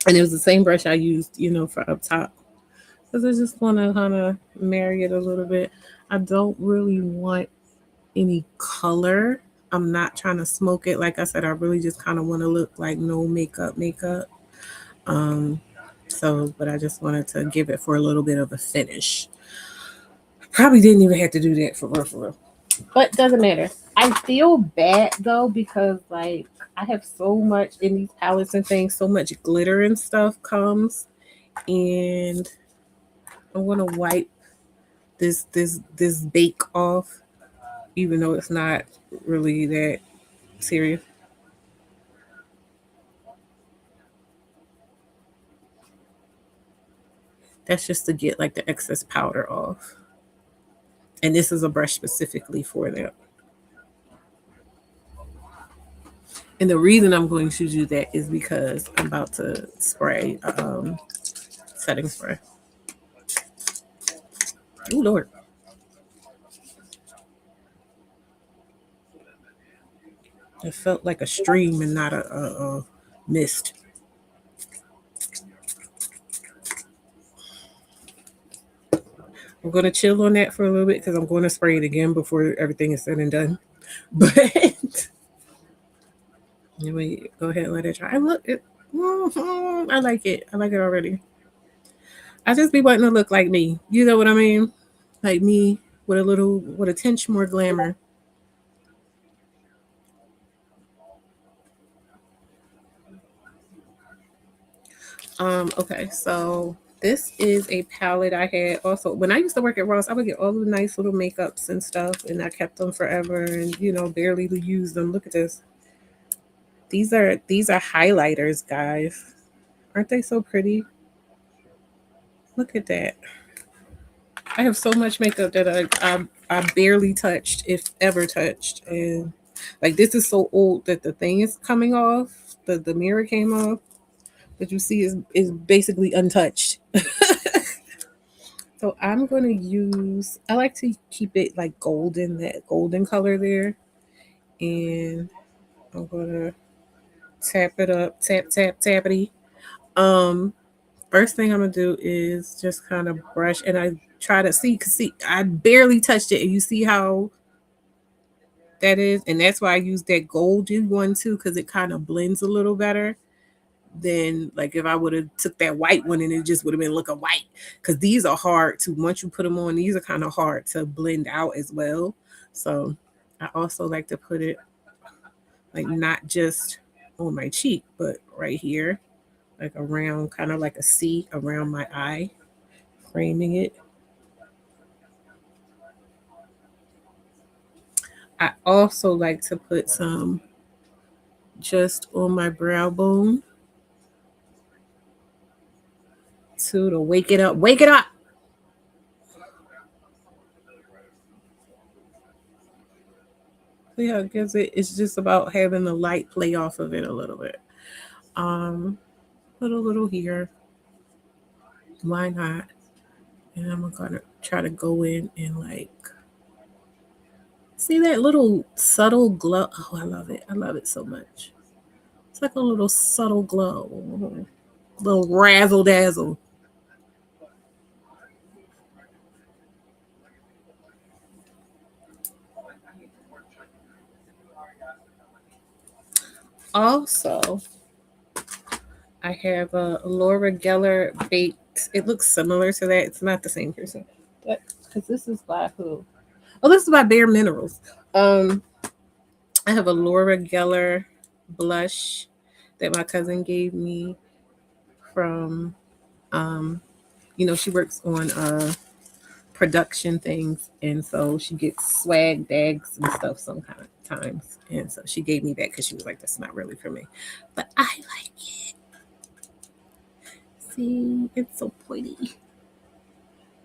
And it was the same brush I used, for up top. Because I just want to kind of marry it a little bit. I don't really want any color. I'm not trying to smoke it. Like I said, I really just kind of want to look like no makeup. Um, but I just wanted to give it for a little bit of a finish. Probably didn't even have to do that for real, for real. But doesn't matter. I feel bad though because like I have so much in these palettes and things, so much glitter and stuff comes, and I'm gonna wipe this bake off, even though it's not really that serious. That's just to get like the excess powder off. And this is a brush specifically for that. And the reason I'm going to do that is because I'm about to spray setting spray. Oh Lord. It felt like a stream and not a mist. I'm going to chill on that for a little bit because I'm going to spray it again before everything is said and done. But let me go ahead and let it dry. I look it. I like it. I like it already. I just be wanting to look like me. You know what I mean? Like me with a tinge more glamour. Okay, so this is a palette I had also when I used to work at Ross. I would get all the nice little makeups and stuff, and I kept them forever, and barely use them. Look at this. These are highlighters, guys. Aren't they so pretty? Look at that. I have so much makeup that I barely touched, if ever touched, and like this is so old that the thing is coming off. The mirror came off. That you see is basically untouched. So I'm gonna use. I like to keep it like golden, that golden color there, and I'm gonna tap it up, tap tap tappity. Um, First thing I'm gonna do is just kind of brush, and I try to see. Cause see, I barely touched it, and you see how that is, and that's why I use that golden one too, because it kind of blends a little better than like if I would have took that white one and it just would have been looking white. Because these are hard to once you put them on, these are kind of hard to blend out as well. So I also like to put it like not just on my cheek, but right here, like around, kind of like a C around my eye, framing it. I also like to put some just on my brow bone to wake it up. Wake it up. Yeah, because it's just about having the light play off of it a little bit. Um, put a little here. Why not? And I'm gonna try to go in and like see that little subtle glow. Oh, I love it. I love it so much. It's like a little subtle glow, little razzle dazzle. Also, I have a Laura Geller baked. It looks similar to that. It's not the same person, but because this is by who? Oh, this is by Bare Minerals. Um, I have a Laura Geller blush that my cousin gave me from. Um, she works on production things, and so she gets swag bags and stuff sometimes. And so she gave me that because she was like, "That's not really for me," but I like it. See, it's so pretty.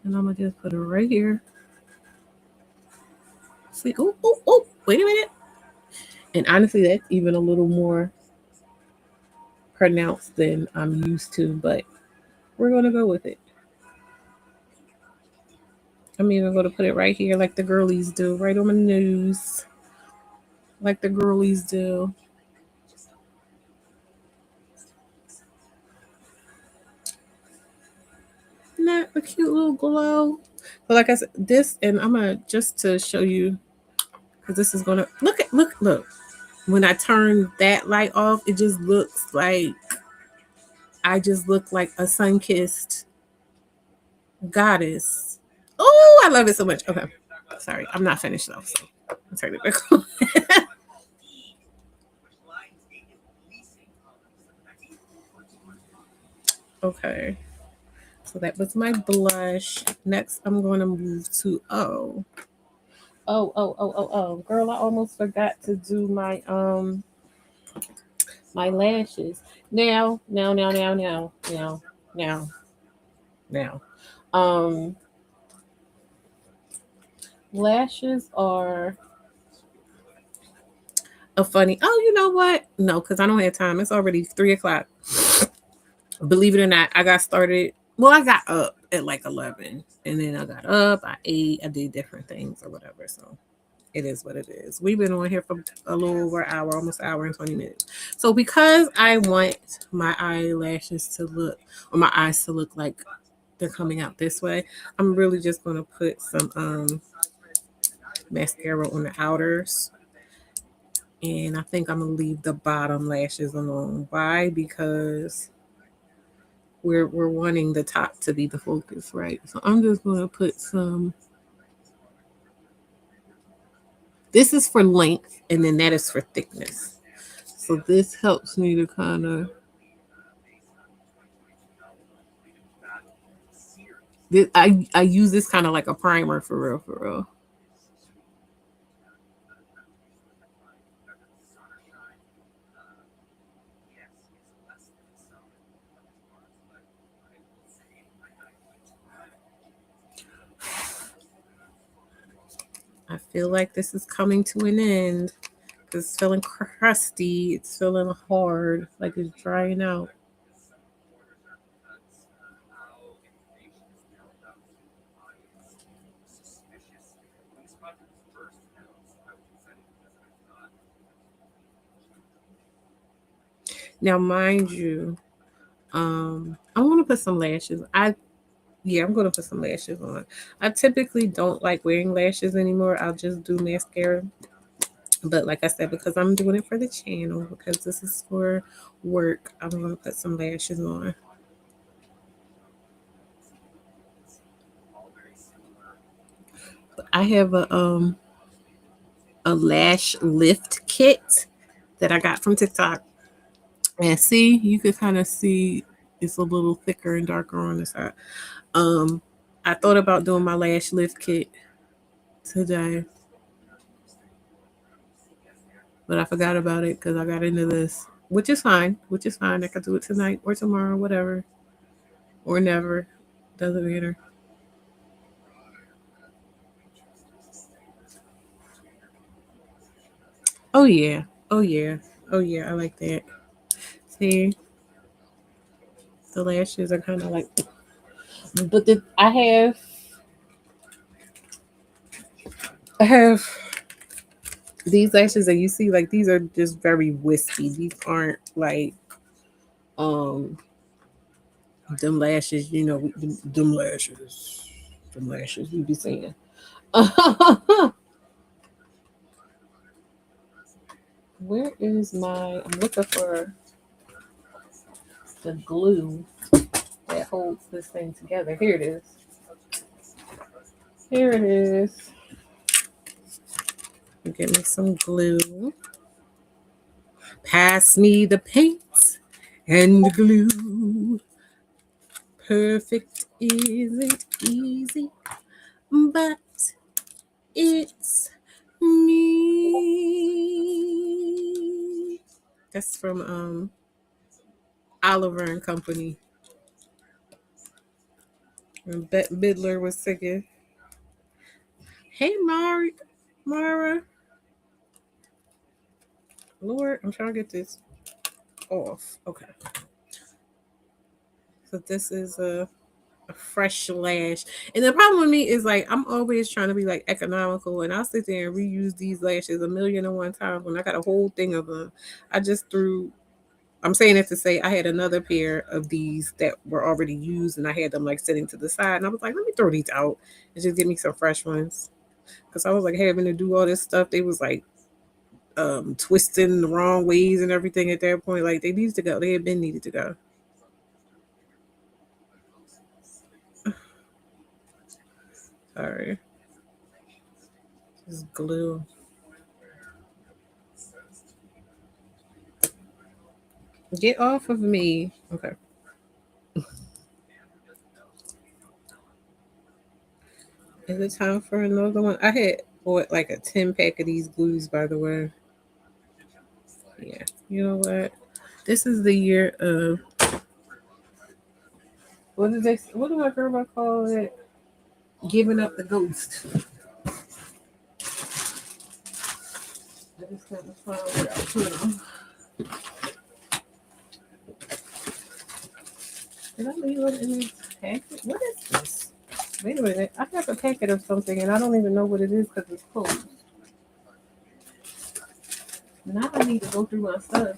And I'm gonna just put it right here. See, oh, oh, oh, wait a minute. And honestly, that's even a little more pronounced than I'm used to, but we're gonna go with it. I'm even gonna put it right here, like the girlies do, right on my nose, like the girlies do. Isn't that a cute little glow? But like I said, this, and I'm gonna just to show you, because this is gonna look. When I turn that light off, it just looks like I just look like a sun kissed goddess. Oh, I love it so much. Okay, sorry, I'm not finished though. So I'll turn it back on. Okay, so that was my blush. Next, I'm going to move to girl, I almost forgot to do my lashes. Now. Now. Um, lashes are a funny. Oh, you know what? No, because I don't have time. It's already 3 o'clock. Believe it or not, I got started. Well, I got up at like 11, and then I got up. I ate. I did different things or whatever. So it is what it is. We've been on here for a little over an hour, almost an hour and 20 minutes. So because I want my eyelashes to look, or my eyes to look like they're coming out this way, I'm really just gonna put some mascara on the outers. And I think I'm gonna leave the bottom lashes alone. Why? Because we're wanting the top to be the focus, right? So I'm just gonna put some. This is for length, and then that is for thickness. So this helps me to kind of. I use this kind of like a primer for real, for real. I feel like this is coming to an end. It's feeling crusty. It's feeling hard, like it's drying out. Now, mind you, I want to put some lashes. I'm gonna put some lashes on. I typically don't like wearing lashes anymore. I'll just do mascara. But like I said, because I'm doing it for the channel, because this is for work, I'm gonna put some lashes on. But I have a lash lift kit that I got from TikTok. And see, you can kind of see it's a little thicker and darker on the side. Um, I thought about doing my lash lift kit today, but I forgot about it because I got into this, which is fine. Which is fine. I could do it tonight or tomorrow, whatever, or never. Doesn't matter. Oh yeah. Oh yeah. Oh yeah. I like that. See, the lashes are kind of like, but I have these lashes that you see, like these are just very wispy. These aren't like um them lashes, them lashes you be saying. Where is my, I'm looking for the glue that holds this thing together. Here it is. Here it is. Get me some glue. Pass me the paints and glue. Perfect isn't easy, but it's me. That's from Oliver and Company. When Bette Midler was singing. Hey, Mara. Lord, I'm trying to get this off. Okay. So this is a fresh lash. And the problem with me is like I'm always trying to be like economical, and I'll sit there and reuse these lashes 1,000,001 times when I got a whole thing of them. I just threw. I'm saying it to say I had another pair of these that were already used, and I had them like sitting to the side, and I was like, let me throw these out and just get me some fresh ones, because I was like having to do all this stuff. They was like twisting the wrong ways and everything at that point. Like they needed to go. They had been needed to go. Sorry. Just glue. Get off of me. Okay. Is it time for another one? I had bought like a 10 pack of these glues, by the way. Yeah. You know what? This is the year of what do my grandma call it? Giving up the ghost. I just got to find where I put them. Did I leave them in this packet? What is this? Wait a minute. I have a packet of something and I don't even know what it is because it's closed. Now I need to go through my stuff.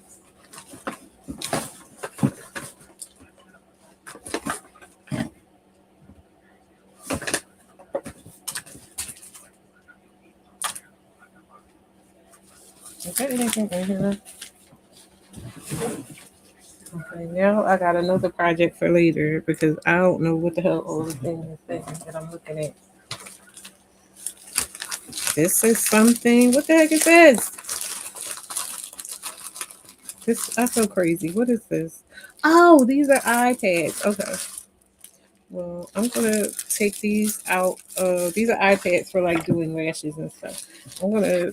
Is there anything in here? Okay, now I got another project for later because I don't know what the hell all the things are saying that I'm looking at. This is something. What the heck is this? That's so crazy. What is this? Oh, these are iPads. Okay. Well, I'm gonna take these out. These are iPads for like doing lashes and stuff. I'm gonna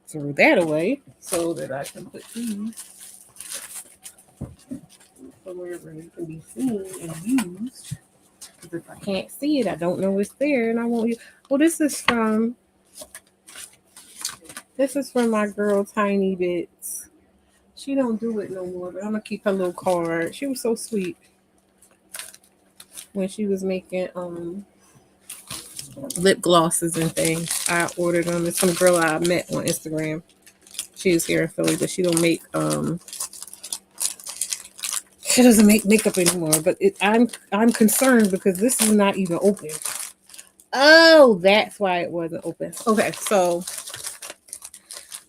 throw that away so that I can put these somewhere where it can be seen and used. Because if I can't see it, I don't know it's there, and I won't use. Well, this is from my girl Tiny Bits. She don't do it no more, but I'm gonna keep her little card. She was so sweet when she was making lip glosses and things. I ordered them. It's some girl I met on Instagram. She was here in Philly, but she don't make she doesn't make makeup anymore. But I'm concerned because this is not even open. Oh, that's why it wasn't open. Okay, so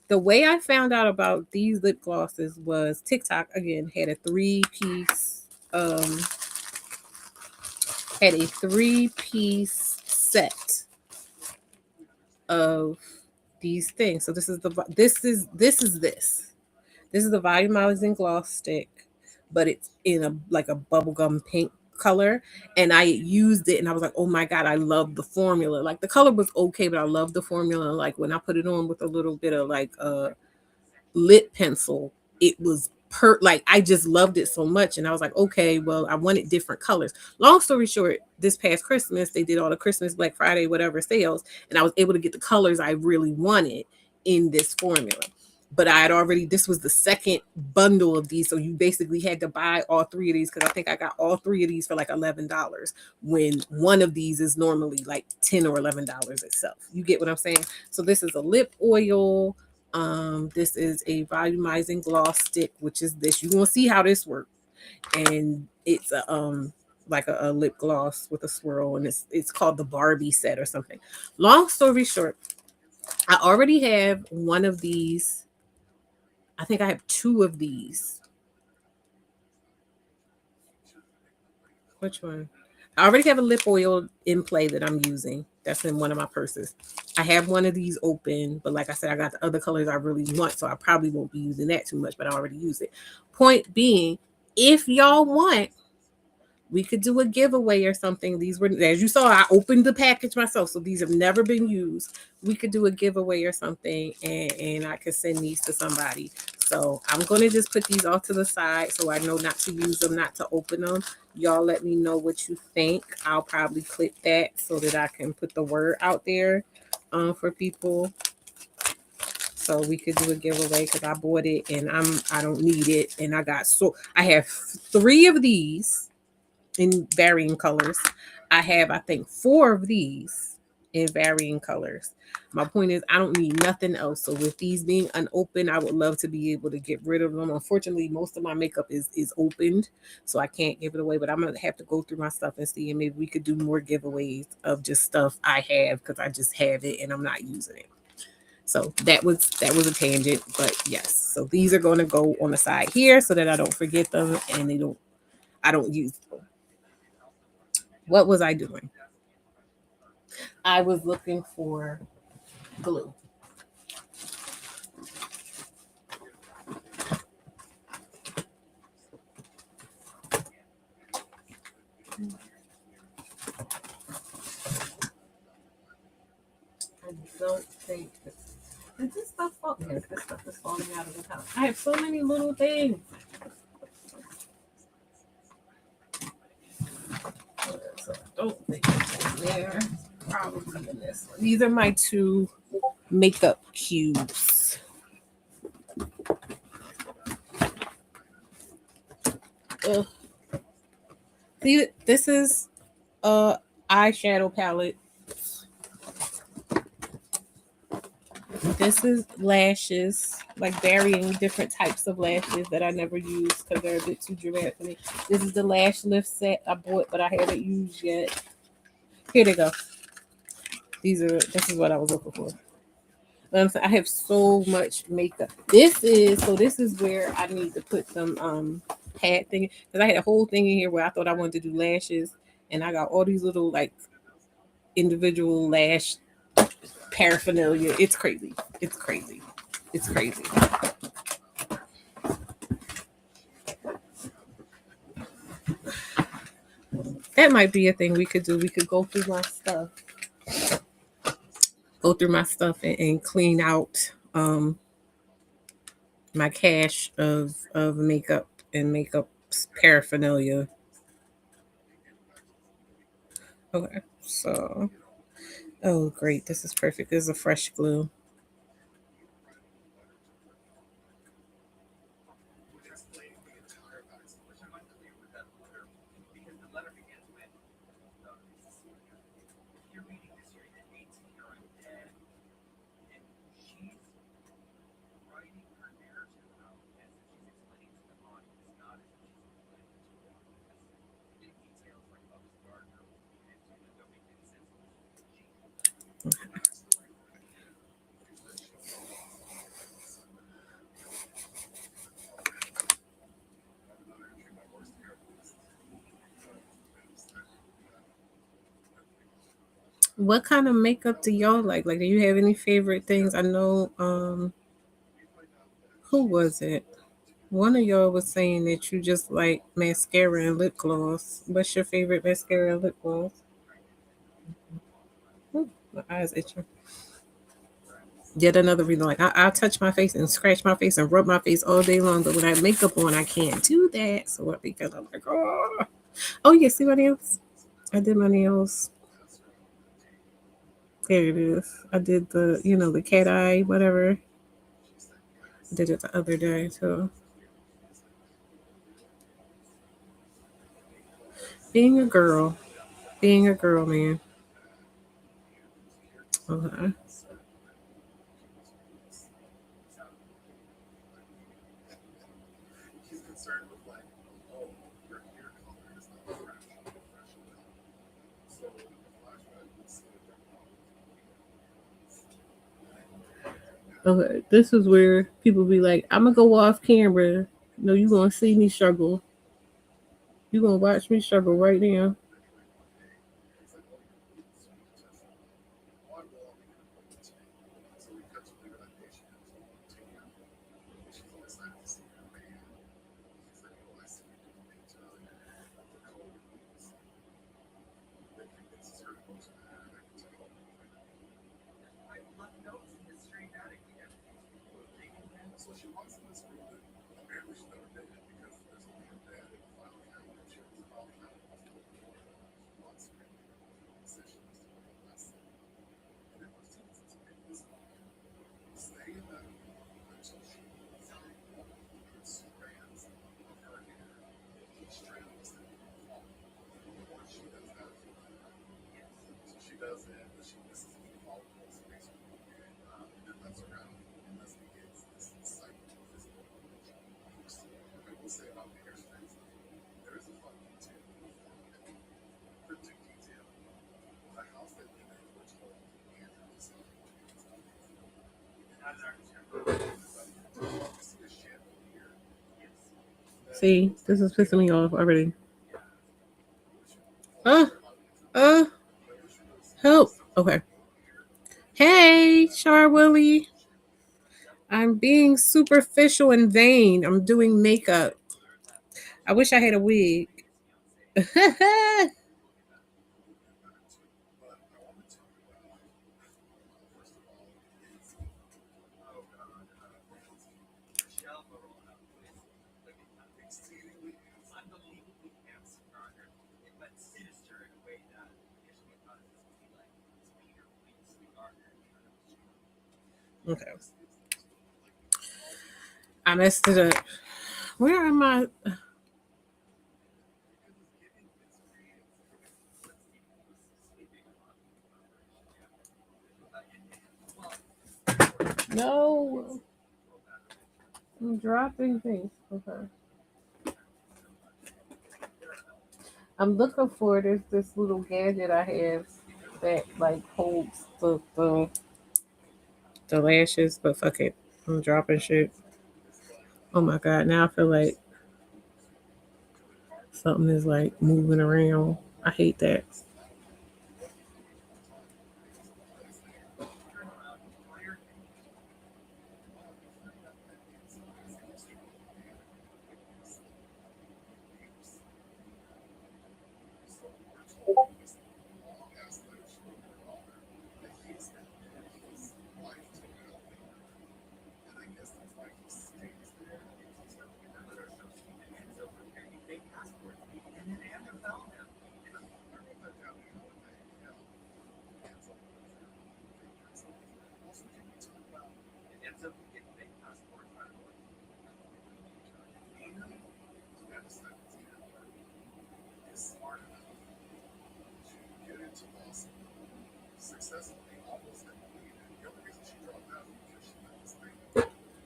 the way I found out about these lip glosses was TikTok again had a three-piece set of these things. So this is the volumizing gloss stick, but it's in a like a bubblegum pink color. And I used it and I was like, oh my God, I love the formula. Like the color was okay, but I love the formula. Like when I put it on with a little bit of like lip pencil, it was like I just loved it so much. And I was like, okay, well, I wanted different colors. Long story short, this past Christmas, they did all the Christmas, Black Friday, whatever sales, and I was able to get the colors I really wanted in this formula. But I had already, this was the second bundle of these. So you basically had to buy all three of these because I think I got all three of these for like $11 when one of these is normally like $10 or $11 itself. You get what I'm saying? So this is a lip oil. This is a volumizing gloss stick, which is this. You're gonna see how this works. And it's a like a lip gloss with a swirl, and it's called the Barbie set or something. Long story short, I already have one of these I think I have 2 of these. Which one? I already have a lip oil in play that I'm using. That's in one of my purses. I have one of these open, but like I said, I got the other colors I really want, so I probably won't be using that too much, but I already use it. Point being, if y'all want, we could do a giveaway or something. These were, as you saw, I opened the package myself, so these have never been used. We could do a giveaway or something, and I could send these to somebody. So I'm going to just put these off to the side so I know not to use them, not to open them. Y'all let me know what you think. I'll probably clip that so that I can put the word out there for people. So we could do a giveaway because I bought it and I don't need it. And I have 3 of these in varying colors. I have, I think, 4 of these in varying colors. My point is, I don't need nothing else. So with these being unopened, I would love to be able to get rid of them. Unfortunately, most of my makeup is opened, so I can't give it away. But I'm gonna have to go through my stuff and see, and maybe we could do more giveaways of just stuff I have because I just have it and I'm not using it. So that was a tangent, but yes. So these are going to go on the side here so that I don't forget them and I don't use them. What was I doing? I was looking for glue. I don't think this stuff fall? Yes, this stuff is falling out of the house. I have so many little things. So I don't think it's in there. Probably in this one. These are my 2 makeup cubes. Ugh. See, this is a eyeshadow palette. This is lashes, like varying different types of lashes that I never use because they're a bit too dramatic for me. This is the lash lift set I bought, but I haven't used yet. Here they go. This is what I was looking for. I have so much makeup. This is where I need to put some pad thing because I had a whole thing in here where I thought I wanted to do lashes, and I got all these little like individual lash paraphernalia. It's crazy. It's crazy. It's crazy. That might be a thing we could do. We could go through my stuff, and clean out my cache of makeup and makeup paraphernalia. Okay, so oh great, this is perfect. This is a fresh glue. What kind of makeup do y'all like? Like, do you have any favorite things? I know, who was it? One of y'all was saying that you just like mascara and lip gloss. What's your favorite mascara and lip gloss? Ooh, my eyes itching. Yet another reason, like I'll touch my face and scratch my face and rub my face all day long, but when I have makeup on, I can't do that. So because I'm like, oh yeah, see my nails? I did my nails. There it is. I did the cat eye, whatever. I did it the other day too. Being a girl, being a girl, man. Okay. Okay, this is where people be like, I'm gonna go off camera. No, you gonna see me struggle. You gonna watch me struggle right now. See, this is pissing me off already. Uh, uh, help. Okay. Hey, Char Willie. I'm being superficial and vain. I'm doing makeup. I wish I had a wig. Okay. I messed it up. Where am I? No. I'm dropping things. Okay. I'm looking for this little gadget I have that like holds the lashes, but fuck it. I'm dropping shit. Oh my god, now I feel like something is like moving around. I hate that.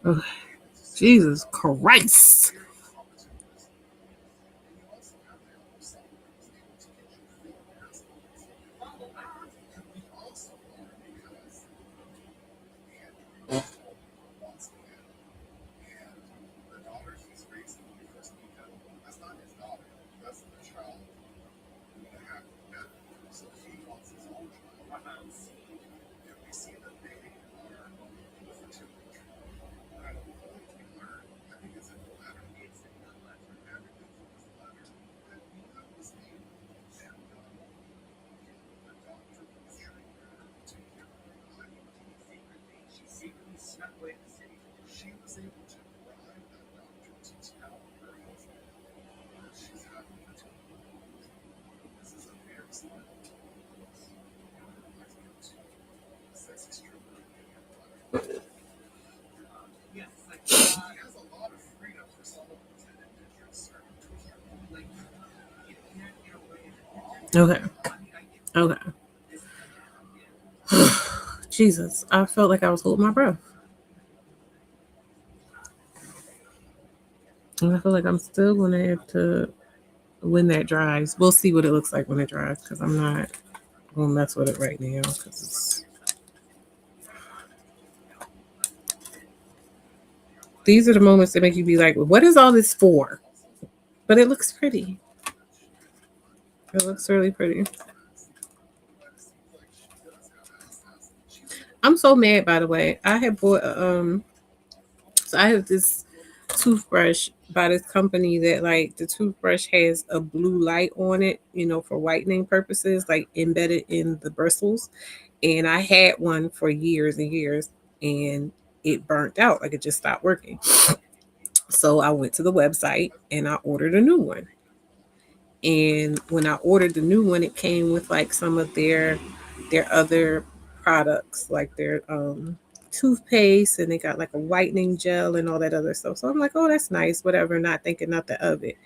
Ugh, Jesus Christ. Okay. Okay. Jesus. I felt like I was holding my breath. And I feel like I'm still gonna have to when that dries. We'll see what it looks like when it dries because I'm not gonna mess with it right now because it's These are the moments that make you be like, what is all this for? But it looks pretty. It looks really pretty. I'm so mad, by the way. I had bought so I have this toothbrush by this company that like the toothbrush has a blue light on it, you know, for whitening purposes, like embedded in the bristles. And I had one for years and years, and it burnt out, like it just stopped working. So I went to the website and I ordered a new one. And when I ordered the new one, it came with like some of their other products, like their toothpaste, and they got like a whitening gel and all that other stuff. So I'm like, oh, that's nice, whatever, not thinking nothing of it.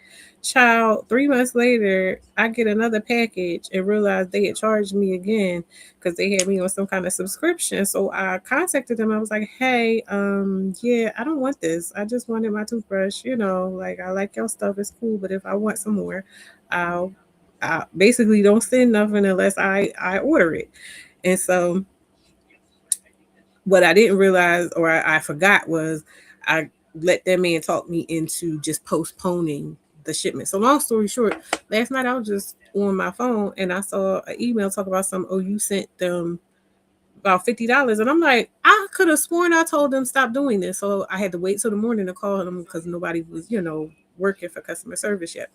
Child, 3 months later, I get another package and realize they had charged me again because they had me on some kind of subscription. So I contacted them. I was like, hey, yeah, I don't want this. I just wanted my toothbrush, you know, like I like your stuff, it's cool, but if I want some more, I'll I basically don't send nothing unless I order it. And so what I didn't realize or I forgot was I let that man talk me into just postponing the shipment. So long story short, last night I was just on my phone and I saw an email talk about some, oh, you sent them about $50. And I'm like, I could have sworn I told them stop doing this. So I had to wait till the morning to call them because nobody was, you know, working for customer service yet.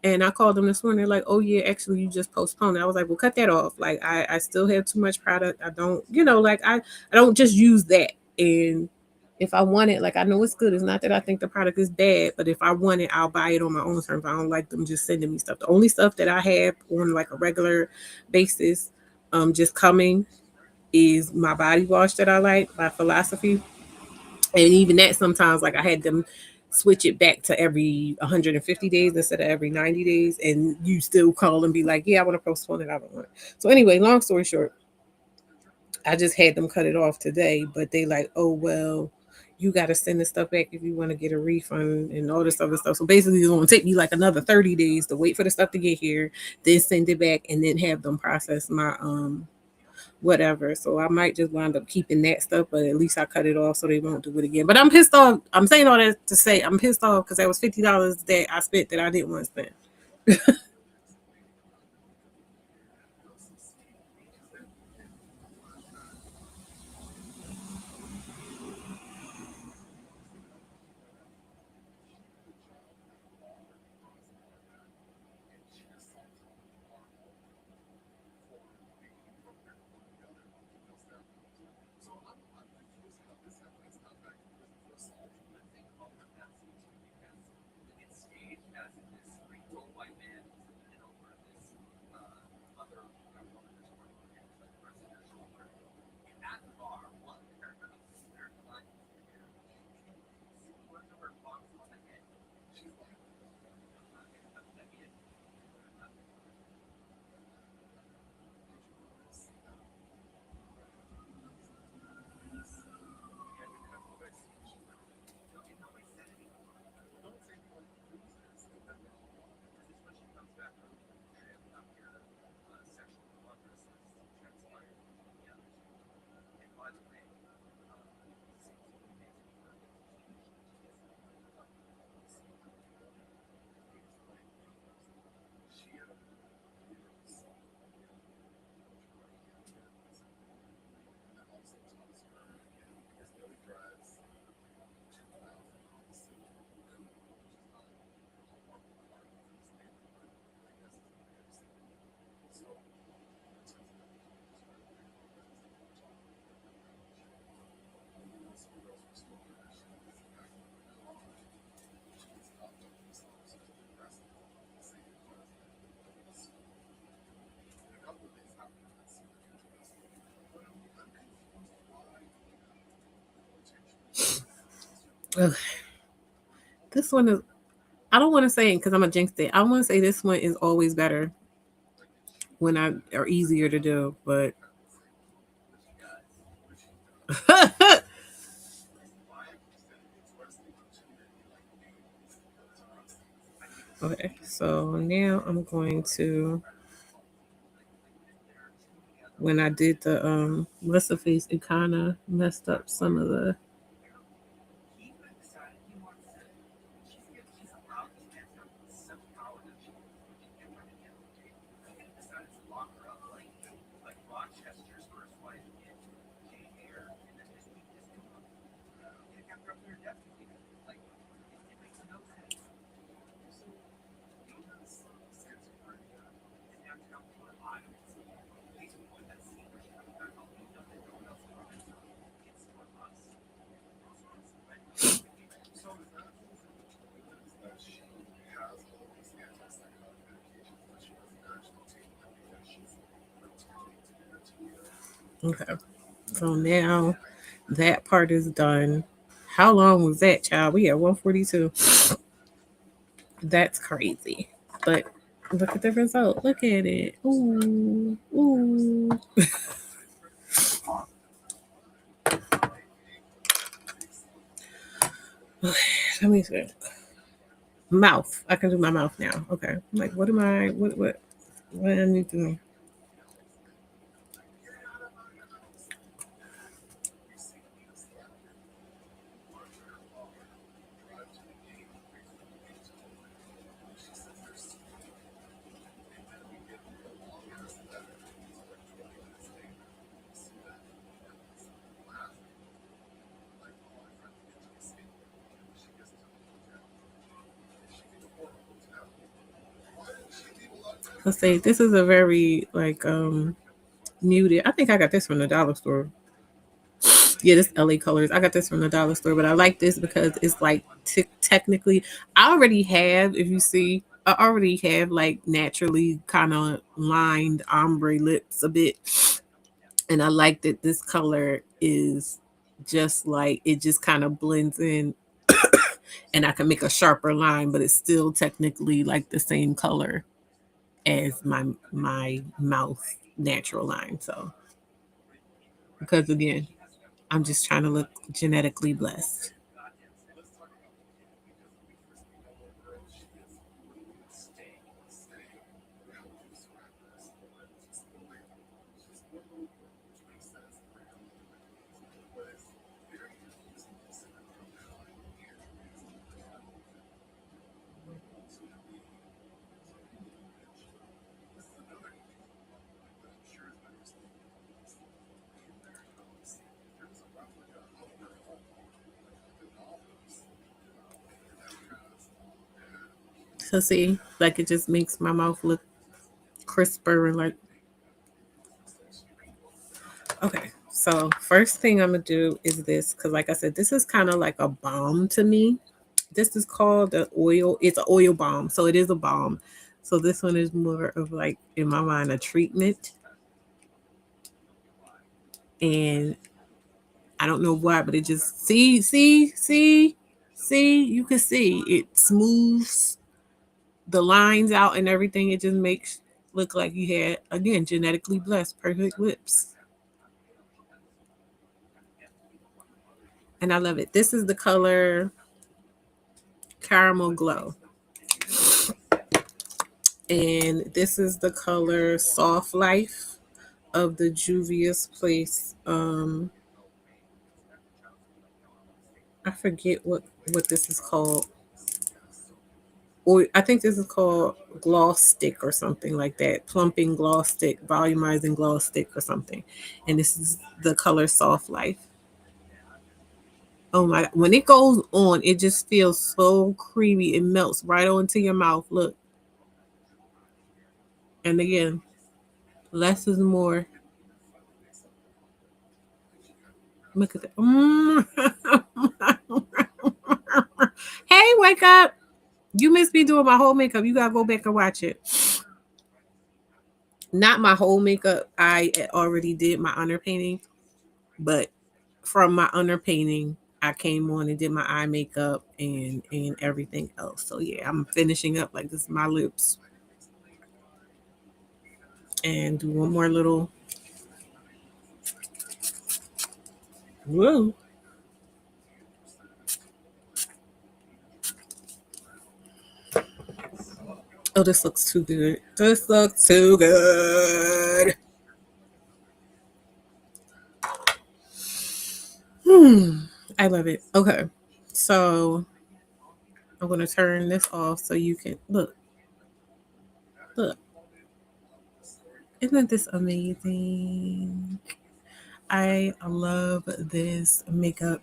And I called them this morning. They're like, oh, yeah, actually, you just postponed it. I was like, well, cut that off. Like, I still have too much product. I don't, you know, like, I don't just use that. And if I want it, like, I know it's good. It's not that I think the product is bad, but if I want it, I'll buy it on my own terms. I don't like them just sending me stuff. The only stuff that I have on, like, a regular basis, just coming is my body wash that I like by Philosophy. And even that sometimes like I had them switch it back to every 150 days instead of every 90 days, and you still call and be like, yeah, I want to postpone it, I don't want it. So anyway, long story short, I just had them cut it off today, but they like, oh well, you got to send the stuff back if you want to get a refund and all this other stuff. So basically it's going to take me like another 30 days to wait for the stuff to get here, then send it back, and then have them process my whatever. So I might just wind up keeping that stuff, but at least I cut it off so they won't do it again. But I'm pissed off. I'm saying all that to say I'm pissed off because that was $50 that I spent that I didn't want to spend. Ugh. This one is, I don't want to say it because I'm a jinx it. I want to say this one is always better when I are easier to do, but okay. So now I'm going to, when I did the what's the face, it kind of messed up some of the Okay. So now that part is done. How long was that, child? We at 142. That's crazy. But look at the result. Look at it. Ooh. Ooh. Let me see. Mouth. I can do my mouth now. Okay. Like, what am I? What I need to do? Let's see. This is a very like muted. I think I got this from the dollar store. Yeah, this LA Colors. I got this from the dollar store, but I like this because it's like technically, I already have. If you see, I already have like naturally kind of lined ombre lips a bit, and I like that this color is just like it just kind of blends in, and I can make a sharper line, but it's still technically like the same color as my mouth natural line. So because again, I'm just trying to look genetically blessed. So see, like it just makes my mouth look crisper and like okay. So first thing I'm gonna do is this because like I said, this is kind of like a balm to me. This is called the oil. It's an oil balm, so it is a balm. So this one is more of like in my mind a treatment, and I don't know why, but it just see. You can see it smooths the lines out and everything. It just makes look like you had again genetically blessed perfect lips. And I love it. This is the color Caramel Glow. And this is the color Soft Life of the Juvia's Place. I forget what this is called. Or I think this is called gloss stick or something like that. Plumping gloss stick, volumizing gloss stick or something. And this is the color Soft Life. Oh my, when it goes on, it just feels so creamy. It melts right onto your mouth. Look. And again, less is more. Look at that. Hey, wake up. You missed me doing my whole makeup. You gotta go back and watch it. Not my whole makeup. I already did my underpainting, but from my underpainting, I came on and did my eye makeup and everything else. So yeah, I'm finishing up like this is my lips and do one more little woo. Oh, this looks too good. This looks too good. I love it. Okay. So I'm gonna turn this off so you can look. Isn't this amazing? I love this makeup.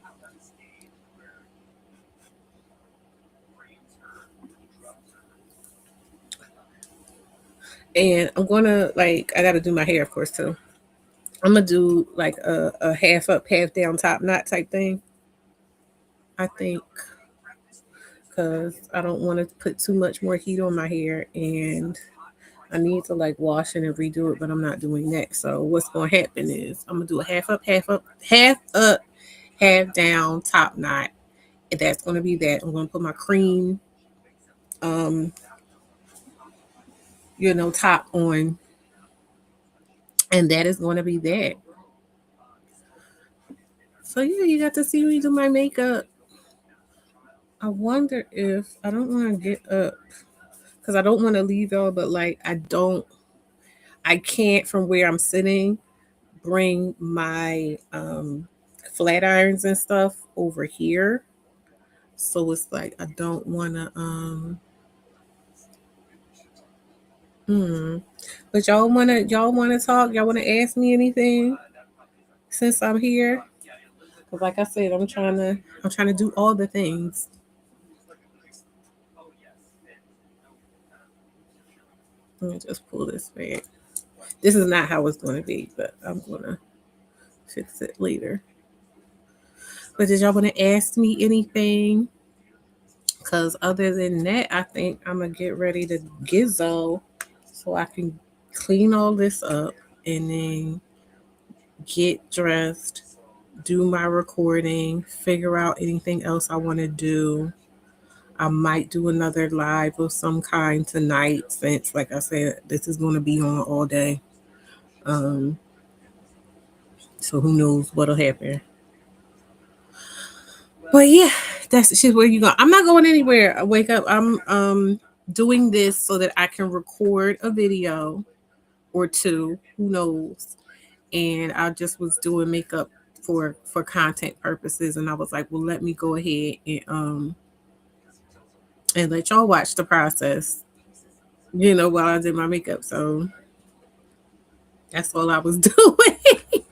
And I'm gonna like I gotta do my hair of course too. I'm gonna do like a half up, half down top knot type thing. I think because I don't want to put too much more heat on my hair and I need to like wash it and redo it, but I'm not doing that. So what's going to happen is I'm gonna do a half down top knot. And that's going to be that. I'm going to put my cream, um, top on, and that is going to be that. So yeah, you got to see me do my makeup. I wonder if I don't want to get up because I don't want to leave y'all, but like I can't from where I'm sitting bring my flat irons and stuff over here. So it's like I don't want to hmm. But y'all wanna talk? Y'all wanna ask me anything since I'm here? Cause like I said, I'm trying to do all the things. Let me just pull this back. This is not how it's gonna be, but I'm gonna fix it later. But did y'all wanna ask me anything? Cause other than that, I think I'm gonna get ready to gizzo so I can clean all this up and then get dressed, do my recording, figure out anything else I want to do. I might do another live of some kind tonight since, like I said, this is going to be on all day. Um, so who knows what'll happen. But yeah, that's shit. Where you go? I'm not going anywhere. I wake up. I'm doing this so that I can record a video or two. Who knows? And I just was doing makeup for content purposes, and I was like, well, let me go ahead and let y'all watch the process, while I did my makeup. So that's all I was doing.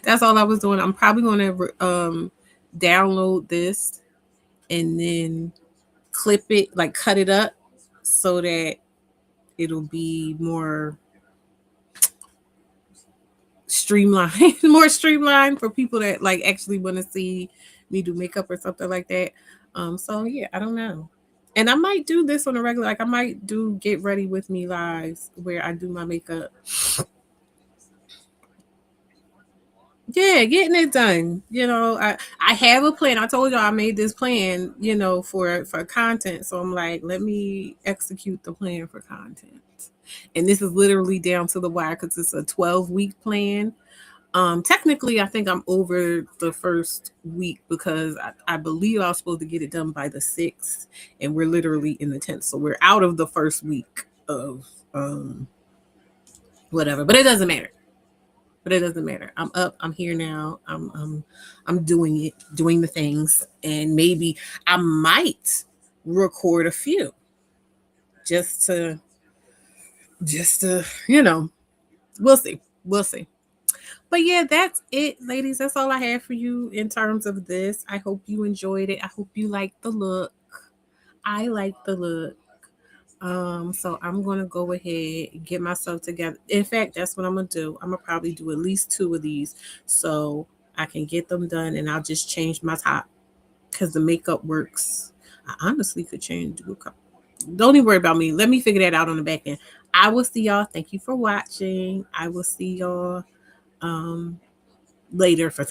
That's all I was doing. I'm probably going to download this and then clip it, like cut it up so that it'll be more streamlined, more streamlined for people that like actually want to see me do makeup or something like that. So yeah, I don't know. And I might do this on a regular, like I might do get ready with me lives where I do my makeup. Yeah, getting it done. I have a plan. I told y'all I made this plan, for content. So I'm like, let me execute the plan for content. And this is literally down to the wire because it's a 12-week plan. Technically, I think I'm over the first week because I believe I was supposed to get it done by the 6th, and we're literally in the 10th. So we're out of the first week of whatever, but it doesn't matter. I'm up. I'm here now. I'm doing it, doing the things, and maybe I might record a few just to we'll see. We'll see. But yeah, that's it, ladies. That's all I have for you in terms of this. I hope you enjoyed it. I hope you like the look. I like the look. So I'm gonna go ahead and get myself together. In fact, that's what I'm gonna do. I'm gonna probably do at least 2 of these so I can get them done, and I'll just change my top because the makeup works. I honestly could do a couple. Don't even worry about me. Let me figure that out on the back end. I will see y'all. Thank you for watching. I will see y'all later for